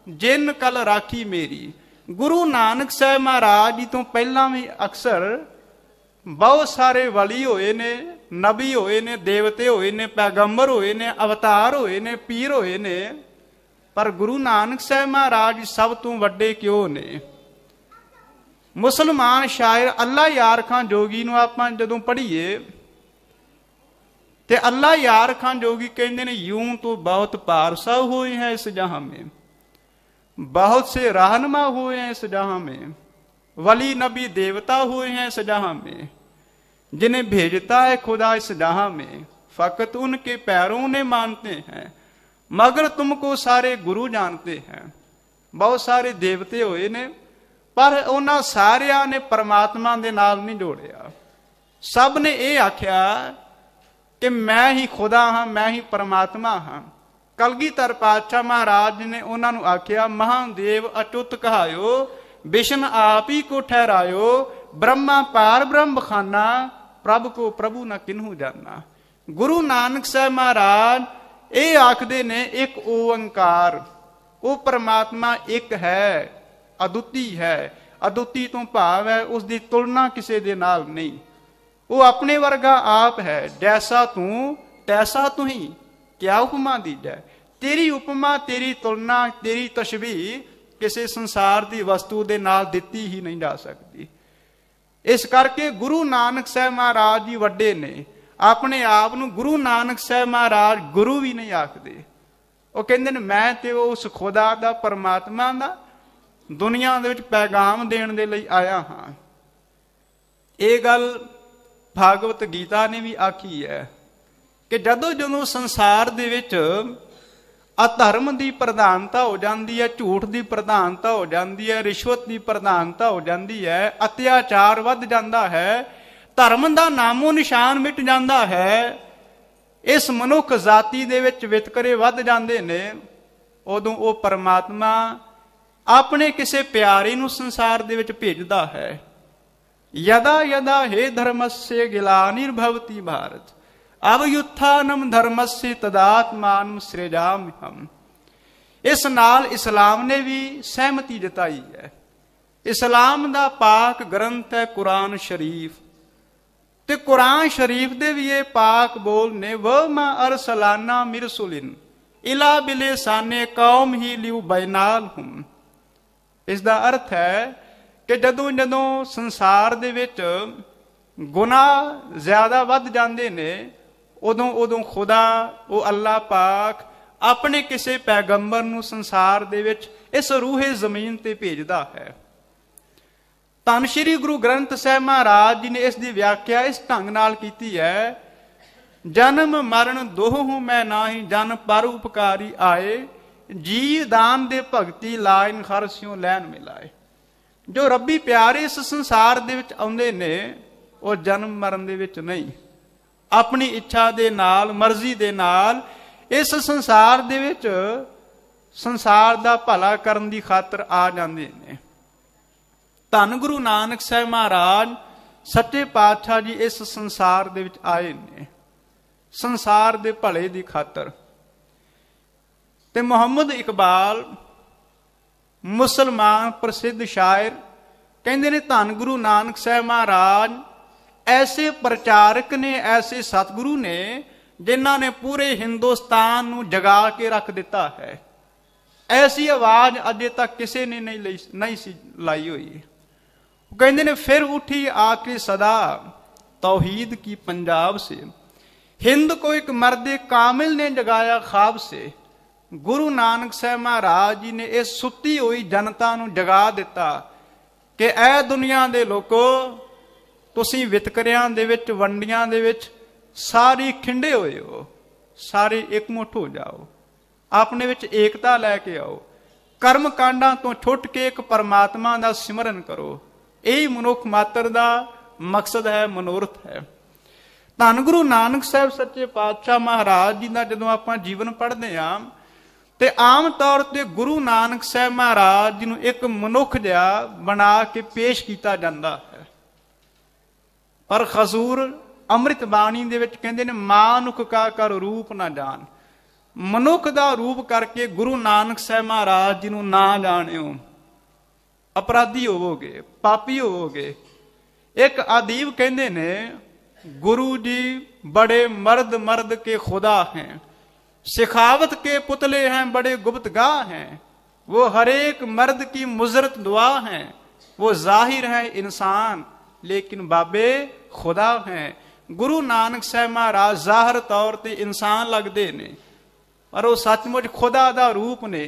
ਜਿਨ ਕਲ ਰਾਖੀ ਮੇਰੀ। ਗੁਰੂ ਨਾਨਕ ਸਾਹਿਬ ਮਹਾਰਾਜ ਜੀ ਤੋਂ ਪਹਿਲਾਂ ਵੀ ਅਕਸਰ ਬਹੁਤ ਸਾਰੇ ਵਲੀ ਹੋਏ ਨੇ, ਨਬੀ ਹੋਏ ਨੇ, ਦੇਵਤੇ ਹੋਏ ਨੇ, ਪੈਗੰਬਰ ਹੋਏ ਨੇ, ਅਵਤਾਰ ਹੋਏ ਨੇ, ਪੀਰ ਹੋਏ ਨੇ, ਪਰ ਗੁਰੂ ਨਾਨਕ ਸਾਹਿਬ ਮਹਾਰਾਜ ਸਭ ਤੋਂ ਵੱਡੇ ਕਿਉਂ ਨੇ? ਮੁਸਲਮਾਨ ਸ਼ਾਇਰ ਅੱਲਾ ਯਾਰ ਖਾਂ ਜੋਗੀ ਨੂੰ ਆਪਾਂ ਜਦੋਂ ਪੜ੍ਹੀਏ ਤੇ ਅੱਲਾ ਯਾਰ ਖਾਂ ਜੋਗੀ ਕਹਿੰਦੇ ਨੇ यूं तो बहुत पारसा हुए हैं इस जहां में, बहुत से रहनुमा हुए हैं इस जहां में, वली नबी देवता हुए हैं इस जहां में, जिन्हें भेजता है खुदा इस जहां में, फकत उनके पैरों ने मानते हैं, मगर तुमको सारे गुरु जानते हैं। बहुत सारे देवते होए ने, पर उन्हां सारियां ने परमात्मा दे नाल नहीं जोड़िया। सब ने ये आख्या कि मैं ही खुदा हाँ, मैं ही परमात्मा हाँ। कलगीधर पातशाह महाराज ने उन्होंने आख्या महादेव अचुत कहायो, विष्णु आप ही को ठहरायो, ब्रह्मा पार ब्रह्म खाना, प्रभु को प्रभु न किन्हू जाना। गुरु नानक साहब महाराज ये आखदे ने एक ओंकार, वो परमात्मा एक है, अदुੱਤੀ है। अदुੱਤੀ तो भाव है उसकी तुलना किसी दे नाल नहीं, वो अपने वर्गा आप है। जैसा तू तैसा तू ही, क्या उपमा दीजै। तेरी उपमा तेरी तुलना तेरी तशबीह किसी संसार की वस्तु के नाल दिती ही नहीं जा सकती। इस करके गुरु नानक साहब महाराज जी वड्डे ने, अपने आप नूं गुरु नानक साहब महाराज गुरु भी नहीं आखदे। वो कहंदे ने मैं ते उस खुदा दा परमात्मा दा दुनिया दे विच पैगाम देण दे लई आया हाँ। ये गल भागवत गीता ने भी आखी है कि जदों जदों संसार दे विच अधर्म की प्रधानता हो जाती है, झूठ की प्रधानता हो जाती है, रिश्वत की प्रधानता हो जाती है, अत्याचार वध जाता है, धर्म का नामो निशान मिट जाता है, इस मनुख जाति दे विच वितकरे वध जाते ने, उदों वो परमात्मा अपने किसी प्यारे नूं संसार दे विच भेजदा है। यदा यदा हे धर्मस्य गिलानिर्भवति भारत, अवयुत्थानम धर्मस्य तदात्मानं सृजाम्यहम्। ਇਸ ਨਾਲ ਇਸਲਾਮ ਨੇ ਵੀ ਸਹਿਮਤੀ ਜਤਾਈ ਹੈ। ਇਸਲਾਮ ਦਾ ਪਾਕ ਗ੍ਰੰਥ ਹੈ ਕੁਰਾਨ ਸ਼ਰੀਫ, ਤੇ ਕੁਰਾਨ ਸ਼ਰੀਫ ਦੇ ਵੀ ਇਹ ਪਾਕ ਬੋਲ ਨੇ, ਵ ਮਾ ਅਰਸਲਾਨਾ ਮਿਰਸੁਲਿਨ ਇਲਾ ਬਿਲਿਸਾਨੇ ਕੌਮ ਹੀ ਲਿਉ ਬੈਨਾਲ ਹੁਮ। ਇਸ ਦਾ ਅਰਥ ਹੈ ਕਿ ਜਦੋਂ ਜਦੋਂ ਸੰਸਾਰ ਦੇ ਵਿੱਚ ਗੁਨਾਹ ਜ਼ਿਆਦਾ ਵੱਧ ਜਾਂਦੇ ਨੇ, ਉਦੋਂ ਖੁਦਾ ਉਹ ਅੱਲਾਹ ਪਾਕ ਆਪਣੇ ਕਿਸੇ ਪੈਗੰਬਰ ਨੂੰ ਸੰਸਾਰ ਦੇ ਵਿੱਚ ਇਸ ਰੂਹੇ ਜ਼ਮੀਨ ਤੇ ਭੇਜਦਾ ਹੈ। ਧੰਨ ਸ਼੍ਰੀ ਗੁਰੂ ਗ੍ਰੰਥ ਸਾਹਿਬ ਮਹਾਰਾਜ ਜੀ ਨੇ ਇਸ ਦੀ ਵਿਆਖਿਆ ਇਸ ਢੰਗ ਨਾਲ ਕੀਤੀ ਹੈ, ਜਨਮ ਮਰਨ ਦੋਹੂ ਮੈਂ ਨਾਹੀ ਜਨ ਪਰ ਉਪਕਾਰੀ ਆਏ, ਜੀ ਦਾਨ ਦੇ ਭਗਤੀ ਲਾਇਨ ਹਰ ਸਿਉ ਲੈਣ ਮਿਲਾਏ। ਜੋ ਰੱਬੀ ਪਿਆਰੇ ਇਸ ਸੰਸਾਰ ਦੇ ਵਿੱਚ ਆਉਂਦੇ ਨੇ, ਉਹ ਜਨਮ ਮਰਨ ਦੇ ਵਿੱਚ ਨਹੀਂ, ਆਪਣੀ ਇੱਛਾ ਦੇ ਨਾਲ, ਮਰਜ਼ੀ ਦੇ ਨਾਲ ਇਸ ਸੰਸਾਰ ਦੇ ਵਿੱਚ ਸੰਸਾਰ ਦਾ ਭਲਾ ਕਰਨ ਦੀ ਖਾਤਰ ਆ ਜਾਂਦੇ ਨੇ। ਧੰਨ ਗੁਰੂ ਨਾਨਕ ਸਾਹਿਬ ਮਹਾਰਾਜ ਸੱਚੇ ਪਾਤਸ਼ਾਹ ਜੀ ਇਸ ਸੰਸਾਰ ਦੇ ਵਿੱਚ ਆਏ ਨੇ ਸੰਸਾਰ ਦੇ ਭਲੇ ਦੀ ਖਾਤਰ। ਤੇ ਮੁਹੰਮਦ ਇਕਬਾਲ ਮੁਸਲਮਾਨ ਪ੍ਰਸਿੱਧ ਸ਼ਾਇਰ ਕਹਿੰਦੇ ਨੇ, ਧੰਨ ਗੁਰੂ ਨਾਨਕ ਸਾਹਿਬ ਮਹਾਰਾਜ ਐਸੇ ਪ੍ਰਚਾਰਕ ਨੇ, ਐਸੇ ਸਤਿਗੁਰੂ ਨੇ ਜਿਨ੍ਹਾਂ ਨੇ ਪੂਰੇ ਹਿੰਦੁਸਤਾਨ ਨੂੰ ਜਗਾ ਕੇ ਰੱਖ ਦਿੱਤਾ ਹੈ। ਐਸੀ ਆਵਾਜ਼ ਅਜੇ ਤੱਕ ਕਿਸੇ ਨੇ ਨਹੀਂ ਸੀ ਲਾਈ ਹੋਈ। ਉਹ ਕਹਿੰਦੇ ਨੇ, ਫਿਰ ਉਠੀ ਆਕੇ ਸਦਾ तौहीद की पंजाब से, हिंद को एक मर्दे कामिल ने जगाया ख्वाब से। गुरु नानक साहब महाराज जी ने इस सुती हुई जनता नूं जगा दिता कि ऐ दुनिया दे लोको, तुसीं वितकरियां दे विच, वंडियां दे विच सारी खिंडे होए हो, सारे एकमुठ हो जाओ, अपने विच एकता लैके आओ, कर्म कांडां तो छुट के एक परमात्मा दा सिमरन करो। यही मनुख मात्र दा मकसद है, मनोरथ है। धन गुरु नानक साहब सच्चे पातशाह महाराज जी का जो आप जीवन पढ़ते हैं तो आम तौर पर गुरु नानक साहब महाराज जी एक मनुख जिहा बना के पेश किया जाता है। पर खसूर अमृत बाणी दे विच कहंदे ने, मानुख का कर रूप ना जान, मनुख का रूप करके गुरु नानक साहब महाराज जी ना जाणिओ, अपराधी होवोगे, पापी होवोगे। एक अदीब कहते ने, गुरु जी बड़े मर्द मर्द के खुदा हैं, सिखावत के पुतले हैं बड़े गुप्तगाह हैं, वो हरेक मर्द की मुजरत दुआ हैं, वो जाहिर है इंसान लेकिन बाबे खुदा हैं। गुरु नानक साहब महाराज जाहिर तौर पर इंसान लगते ने पर वो सचमुच खुदा दा रूप ने।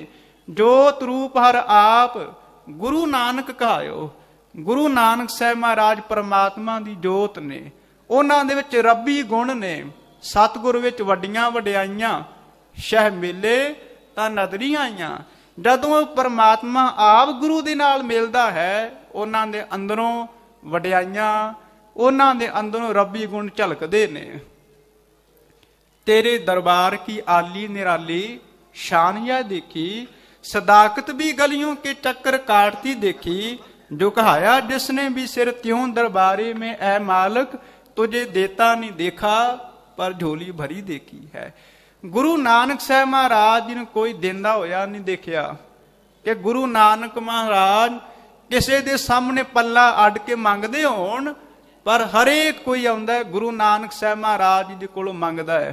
जोत रूप हर आप गुरु नानक कहायो। गुरु नानक साहब महाराज परमात्मा की जोत ने, उन्हां दे विच रब्बी गुण ने, सतगुर विच वड्डियां वड्याइयां, शह मेले तां नदरियां आईयां। जदों परमात्मा आप गुरु दे नाल मिलदा है, उन्हां दे अंदरों वड्याइयां, उन्हां दे अंदरों रब्बी गुण झलकदे ने। तेरे दरबार की आली निराली शानिया देखी, सदाकत भी गलियों के चक्कर काटती देखी, जो कहाया जिसने भी सिर त्यों दरबारे में ऐ मालिक, तुझे देता नहीं देखा पर झोली भरी देखी है। गुरु नानक साहब महाराज जी ने कोई देंदा होया नहीं देखिया कि गुरु नानक महाराज किसी दे सामने पल्ला अड के मंगदे होण, पर हरेक कोई आउंदा है गुरु नानक साहब महाराज जी दे कोलों मंगदा है,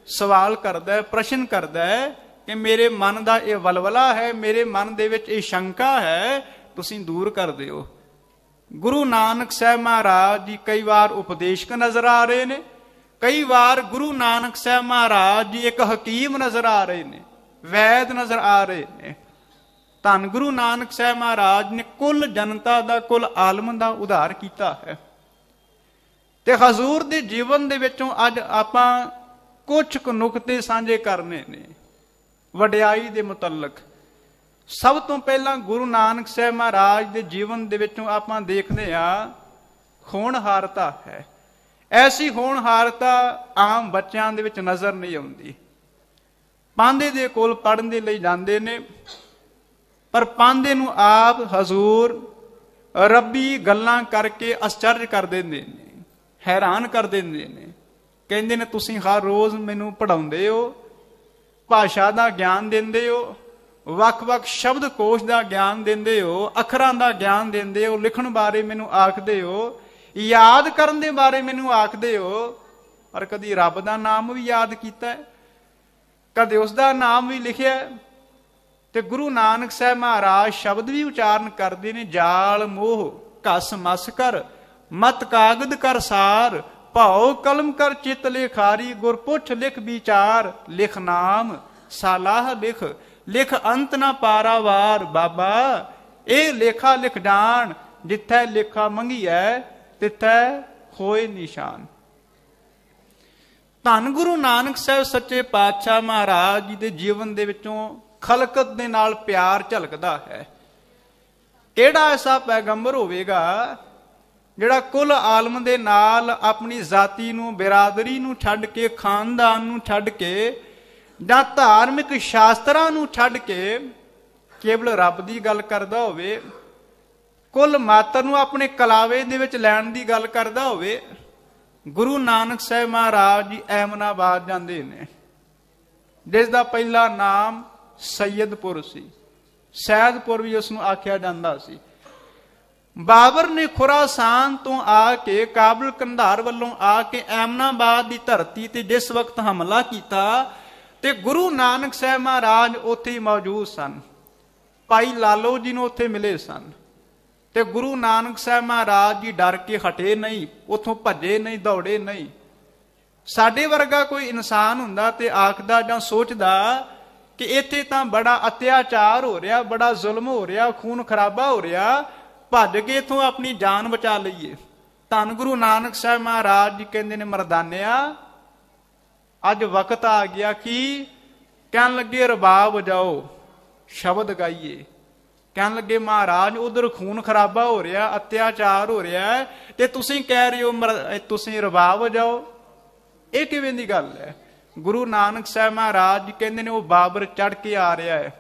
सवाल करदा है, प्रश्न करदा है कि मेरे मन का यह वलवला है, मेरे मन दे विच यह शंका है, तुसीं दूर कर दिओ। गुरु नानक साहब महाराज जी कई बार उपदेशक नजर आ रहे ने, कई बार गुरु नानक साहब महाराज जी एक हकीम नजर आ रहे ने, वैद नजर आ रहे ने। धन गुरु नानक साहब महाराज ने कुल जनता का, कुल आलम का उधार किया है। ते हजूर दे जीवन दे विचों अज आपां कुछ क नुकते सांझे करने ने वडियाई दे मुतलक। सब तो पहला गुरु नानक साहब महाराज दे जीवन दे विचों आपां देखदे आ होणहारता है। ऐसी होणहारता आम बच्चों दे विच नजर नहीं आउंदी। पांदे दे कोल पढ़न दे लई जांदे ने, पर पांदे नूं आप हजूर रब्बी गल्लां करके आश्चर्य कर देंदे ने, हैरान कर देंदे ने। कहंदे ने तुसीं हर रोज़ मैनूं पढ़ाउंदे हो, ਭਾਸ਼ਾ ਦਾ ਗਿਆਨ ਦਿੰਦੇ ਹੋ, ਵੱਖ-ਵੱਖ ਸ਼ਬਦ ਕੋਸ਼ ਦਾ ਗਿਆਨ ਦਿੰਦੇ ਹੋ, ਅੱਖਰਾਂ ਦਾ ਗਿਆਨ ਦਿੰਦੇ ਹੋ, ਲਿਖਣ ਬਾਰੇ ਮੈਨੂੰ ਆਖਦੇ ਹੋ, ਯਾਦ ਕਰਨ ਦੇ ਬਾਰੇ ਮੈਨੂੰ ਆਖਦੇ ਹੋ, ਪਰ ਕਦੀ ਰੱਬ ਦਾ ਨਾਮ ਵੀ ਯਾਦ ਕੀਤਾ ਹੈ, ਕਦੇ ਉਸ ਦਾ ਨਾਮ ਵੀ ਲਿਖਿਆ। ਤੇ ਗੁਰੂ ਨਾਨਕ ਸਾਹਿਬ ਮਹਾਰਾਜ ਸ਼ਬਦ ਵੀ ਉਚਾਰਨ ਕਰਦੇ ਨੇ, ਜਾਲ ਮੋਹ ਘਸ ਮਸ ਕਰ, ਮਤ ਕਾਗਦ ਕਰ ਸਾਰ, ਭਾਉ ਕਲਮ ਕਰ ਚਿਤ ਲਿਖਾਰੀ, ਗੁਰ ਪੁੱਛ ਲਿਖ ਵਿਚਾਰ, ਲਿਖ ਨਾਮ ਸਾਲਾਹ ਲਿਖ, ਲਿਖ ਅੰਤ ਨਾ ਪਾਰਾਵਾਰ। ਬਾਬਾ ਇਹ ਲੇਖਾ ਲਿਖ ਜਾਣ, ਜਿੱਥੈ ਲੇਖਾ ਮੰਗੀਐ ਤਿੱਥੈ ਹੋਏ ਨਿਸ਼ਾਨ। ਧੰਨ ਗੁਰੂ ਨਾਨਕ ਸਾਹਿਬ ਸੱਚੇ ਪਾਤਸ਼ਾਹ ਮਹਾਰਾਜ ਜੀ ਦੇ ਜੀਵਨ ਦੇ ਵਿੱਚੋਂ ਖਲਕਤ ਦੇ ਨਾਲ ਪਿਆਰ ਝਲਕਦਾ ਹੈ। ਕਿਹੜਾ ਐਸਾ ਪੈਗੰਬਰ ਹੋਵੇਗਾ ਜਿਹੜਾ ਕੁੱਲ ਆਲਮ ਦੇ ਨਾਲ ਆਪਣੀ ਜ਼ਾਤੀ ਨੂੰ, ਬਿਰਾਦਰੀ ਨੂੰ ਛੱਡ ਕੇ, ਖਾਨਦਾਨ ਨੂੰ ਛੱਡ ਕੇ, ਜਾਂ ਧਾਰਮਿਕ ਸ਼ਾਸਤਰਾਂ ਨੂੰ ਛੱਡ ਕੇ ਕੇਵਲ ਰੱਬ ਦੀ ਗੱਲ ਕਰਦਾ ਹੋਵੇ, ਕੁੱਲ ਮਾਤਰ ਨੂੰ ਆਪਣੇ ਕਲਾਵੇ ਦੇ ਵਿੱਚ ਲੈਣ ਦੀ ਗੱਲ ਕਰਦਾ ਹੋਵੇ। ਗੁਰੂ ਨਾਨਕ ਸਾਹਿਬ ਮਹਾਰਾਜ ਜੀ ਐਮਨਾਬਾਦ ਜਾਂਦੇ ਨੇ, ਜਿਸ ਦਾ ਪਹਿਲਾ ਨਾਮ ਸੈਯਦਪੁਰ ਸੀ, ਸੈਦਪੁਰ ਵੀ ਉਸ ਨੂੰ ਆਖਿਆ ਜਾਂਦਾ ਸੀ। ਬਾਬਰ ਨੇ ਖੁਰਾਸਾਨ ਤੋਂ ਆ ਕੇ, ਕਾਬਲ ਕੰਧਾਰ ਵੱਲੋਂ ਆ ਕੇ ਐਮਨਾਬਾਦ ਦੀ ਧਰਤੀ ਤੇ ਜਿਸ ਵਕਤ ਹਮਲਾ ਕੀਤਾ, ਤੇ ਗੁਰੂ ਨਾਨਕ ਸਾਹਿਬ ਮਹਾਰਾਜ ਉੱਥੇ ਹੀ ਮੌਜੂਦ ਸਨ। ਭਾਈ ਲਾਲੋ ਜੀ ਨੂੰ ਉੱਥੇ ਮਿਲੇ ਸਨ, ਤੇ ਗੁਰੂ ਨਾਨਕ ਸਾਹਿਬ ਮਹਾਰਾਜ ਜੀ ਡਰ ਕੇ ਹਟੇ ਨਹੀਂ, ਉੱਥੋਂ ਭੱਜੇ ਨਹੀਂ, ਦੌੜੇ ਨਹੀਂ। ਸਾਡੇ ਵਰਗਾ ਕੋਈ ਇਨਸਾਨ ਹੁੰਦਾ ਤੇ ਆਖਦਾ ਜਾਂ ਸੋਚਦਾ ਕਿ ਇੱਥੇ ਤਾਂ ਬੜਾ ਅਤਿਆਚਾਰ ਹੋ ਰਿਹਾ, ਬੜਾ ਜ਼ੁਲਮ ਹੋ ਰਿਹਾ, ਖੂਨ ਖਰਾਬਾ ਹੋ ਰਿਹਾ, ਭੱਜ ਕੇ ਇੱਥੋਂ ਆਪਣੀ ਜਾਨ ਬਚਾ ਲਈਏ। ਧੰਨ ਗੁਰੂ ਨਾਨਕ ਸਾਹਿਬ ਮਹਾਰਾਜ ਜੀ ਕਹਿੰਦੇ ਨੇ, ਮਰਦਾਨਿਆ ਅੱਜ ਵਕਤ ਆ ਗਿਆ ਕਿ ਕਹਿਣ ਲੱਗੇ ਰਬਾਬ ਵਜਾਓ, ਸ਼ਬਦ ਗਾਈਏ। ਕਹਿਣ ਲੱਗੇ ਮਹਾਰਾਜ ਉਧਰ ਖੂਨ ਖਰਾਬਾ ਹੋ ਰਿਹਾ, ਅਤਿਆਚਾਰ ਹੋ ਰਿਹਾ, ਤੇ ਤੁਸੀਂ ਕਹਿ ਰਹੇ ਹੋ ਤੁਸੀਂ ਰਬਾਬ ਵਜਾਓ। ਇਹ ਕਿਵੇਂ ਦੀ ਗੱਲ ਹੈ? ਗੁਰੂ ਨਾਨਕ ਸਾਹਿਬ ਮਹਾਰਾਜ ਜੀ ਕਹਿੰਦੇ ਨੇ ਉਹ ਬਾਬਰ ਚੜ ਕੇ ਆ ਰਿਹਾ ਹੈ,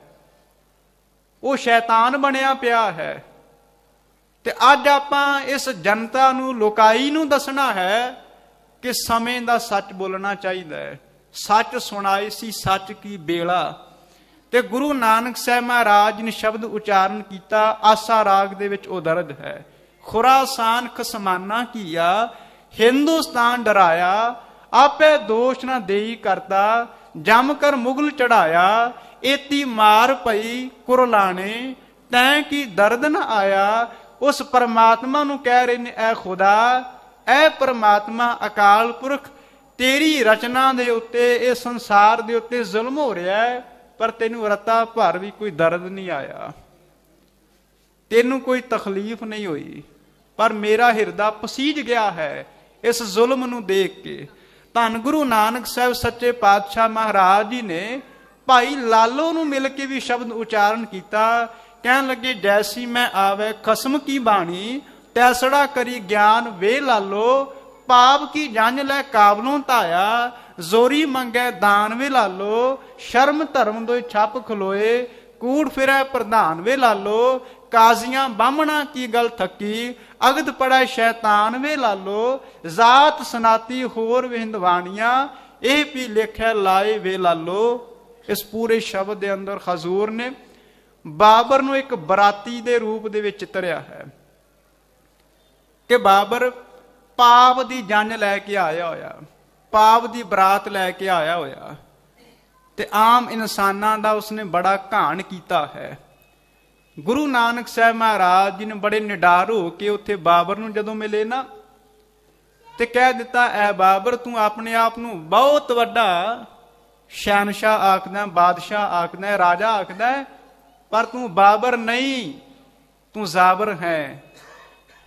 ਉਹ ਸ਼ੈਤਾਨ ਬਣਿਆ ਪਿਆ ਹੈ। ਤੇ ਅੱਜ ਆਪਾਂ ਇਸ ਜਨਤਾ ਨੂੰ, ਲੋਕਾਈ ਨੂੰ ਦੱਸਣਾ ਹੈ ਕਿ ਸਮੇਂ ਦਾ ਸੱਚ ਬੋਲਣਾ ਚਾਹੀਦਾ ਹੈ। ਸੱਚ ਸੁਣਾਏ ਸੀ ਸੱਚ ਕੀ ਬੇਲਾ। ਤੇ ਗੁਰੂ ਨਾਨਕ ਸਾਹਿਬ ਮਹਾਰਾਜ ਨੇ ਸ਼ਬਦ ਉਚਾਰਨ ਕੀਤਾ, ਆਸਾ ਰਾਗ ਦੇ ਵਿੱਚ ਉਹ ਦਰਜ ਹੈ। ਖੁਰਾਸਾਨ ਖਸਮਾਨਾ ਕੀਆ, ਹਿੰਦੁਸਤਾਨ ਡਰਾਇਆ, ਆਪੇ ਦੋਸ਼ ਨਾ ਦੇਈ ਕਰਤਾ, ਜਮ ਕਰ ਮੁਗਲ ਚੜਾਇਆ, ਏਤੀ ਮਾਰ ਪਈ ਕੁਰਲਾਣੇ, ਤੈਂ ਕੀ ਦਰਦ ਨਾ ਆਇਆ। ਉਸ ਪਰਮਾਤਮਾ ਨੂੰ ਕਹਿ ਰਹੇ ਨੇ, ਐ ਖੁਦਾ, ਐ ਪਰਮਾਤਮਾ ਅਕਾਲ ਪੁਰਖ, ਤੇਰੀ ਰਚਨਾ ਦੇ ਉੱਤੇ, ਇਹ ਸੰਸਾਰ ਦੇ ਉੱਤੇ ਜ਼ੁਲਮ ਹੋ ਰਿਹਾ ਹੈ, ਪਰ ਤੈਨੂੰ ਰਤਾ ਭਰ ਵੀ ਕੋਈ ਦਰਦ ਨਹੀਂ ਆਇਆ, ਤੈਨੂੰ ਕੋਈ ਤਕਲੀਫ ਨਹੀਂ ਹੋਈ, ਪਰ ਮੇਰਾ ਹਿਰਦਾ ਪਸੀਜ ਗਿਆ ਹੈ ਇਸ ਜ਼ੁਲਮ ਨੂੰ ਦੇਖ ਕੇ। ਧੰਨ ਗੁਰੂ ਨਾਨਕ ਸਾਹਿਬ ਸੱਚੇ ਪਾਤਸ਼ਾਹ ਮਹਾਰਾਜ ਜੀ ਨੇ ਭਾਈ ਲਾਲੋ ਨੂੰ ਮਿਲ ਕੇ ਵੀ ਸ਼ਬਦ ਉਚਾਰਨ ਕੀਤਾ। ਕਹਿਣ ਲੱਗੇ, ਜੈਸੀ ਮੈਂ ਆਵੇ ਖਸਮ ਕੀ ਬਾਣੀ, ਤੈਸੜਾ ਕਰੀ ਗਿਆਨ ਵੇ ਲਾਲੋ, ਪਾਪ ਕੀ ਜੰਝ ਲੈ ਕਾਬਲੋਂ ਧਾਇਆ, ਜ਼ੋਰੀ ਮੰਗੈ ਦਾਨ ਵੇ ਲਾਲੋ, ਸ਼ਰਮ ਧਰਮ ਦੋਇ ਛੱਪ ਖਲੋਏ, ਕੂੜ ਫਿਰੈ ਪ੍ਰਧਾਨ ਵੇ ਲਾਲੋ, ਕਾਜ਼ੀਆਂ ਬਾਹਮਣਾ ਕੀ ਗੱਲ ਥੱਕੀ, ਅਗਦ ਪੜੈ ਸ਼ੈਤਾਨ ਵੇ ਲਾਲੋ, ਜ਼ਾਤ ਸਨਾਤੀ ਹੋਰ ਵਿੰਦਵਾਣੀਆਂ, ਇਹ ਵੀ ਲੇਖੈ ਲਾਏ ਵੇ ਲਾਲੋ। ਇਸ ਪੂਰੇ ਸ਼ਬਦ ਦੇ ਅੰਦਰ ਹਜ਼ੂਰ ਨੇ ਬਾਬਰ ਨੂੰ ਇੱਕ ਬਰਾਤੀ ਦੇ ਰੂਪ ਦੇ ਵਿੱਚ ਚਿਤਰਿਆ ਹੈ ਕਿ ਬਾਬਰ ਪਾਪ ਦੀ ਜੰਜ ਲੈ ਕੇ ਆਇਆ ਹੋਇਆ, ਪਾਪ ਦੀ ਬਰਾਤ ਲੈ ਕੇ ਆਇਆ ਹੋਇਆ, ਤੇ ਆਮ ਇਨਸਾਨਾਂ ਦਾ ਉਸਨੇ ਬੜਾ ਘਾਣ ਕੀਤਾ ਹੈ। ਗੁਰੂ ਨਾਨਕ ਸਾਹਿਬ ਮਹਾਰਾਜ ਜੀ ਨੇ ਬੜੇ ਨਿਡਰ ਹੋ ਕੇ ਉੱਥੇ ਬਾਬਰ ਨੂੰ ਜਦੋਂ ਮਿਲੇ ਨਾ, ਤੇ ਕਹਿ ਦਿੱਤਾ, ਐ ਬਾਬਰ, ਤੂੰ ਆਪਣੇ ਆਪ ਨੂੰ ਬਹੁਤ ਵੱਡਾ ਸ਼ਹਿਨਸ਼ਾਹ ਆਖਦਾ, ਬਾਦਸ਼ਾਹ ਆਖਦਾ, ਰਾਜਾ ਆਖਦਾ, ਪਰ ਤੂੰ ਬਾਬਰ ਨਹੀਂ, ਤੂੰ ਜ਼ਾਬਰ ਹੈ।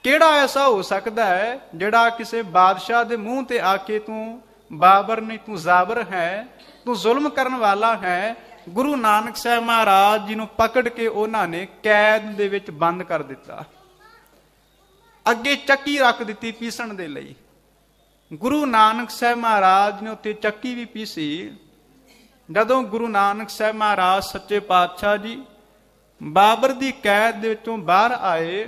ਕਿਹੜਾ ਐਸਾ ਹੋ ਸਕਦਾ ਹੈ ਜਿਹੜਾ ਕਿਸੇ ਬਾਦਸ਼ਾਹ ਦੇ ਮੂੰਹ ਤੇ ਆਕੇ ਤੂੰ ਬਾਬਰ ਨਹੀਂ, ਤੂੰ ਜ਼ਾਬਰ ਹੈ, ਤੂੰ ਜ਼ੁਲਮ ਕਰਨ ਵਾਲਾ ਹੈ। ਗੁਰੂ ਨਾਨਕ ਸਾਹਿਬ ਮਹਾਰਾਜ ਜੀ ਨੂੰ ਪਕੜ ਕੇ ਉਹਨਾਂ ਨੇ ਕੈਦ ਦੇ ਵਿੱਚ ਬੰਦ ਕਰ ਦਿੱਤਾ, ਅੱਗੇ ਚੱਕੀ ਰੱਖ ਦਿੱਤੀ ਪੀਸਣ ਦੇ ਲਈ। ਗੁਰੂ ਨਾਨਕ ਸਾਹਿਬ ਮਹਾਰਾਜ ਨੇ ਉੱਥੇ ਚੱਕੀ ਵੀ ਪੀਸੀ। ਜਦੋਂ ਗੁਰੂ ਨਾਨਕ ਸਾਹਿਬ ਮਹਾਰਾਜ ਸੱਚੇ ਪਾਤਸ਼ਾਹ ਜੀ ਬਾਬਰ ਦੀ ਕੈਦ ਦੇ ਵਿੱਚੋਂ ਬਾਹਰ ਆਏ,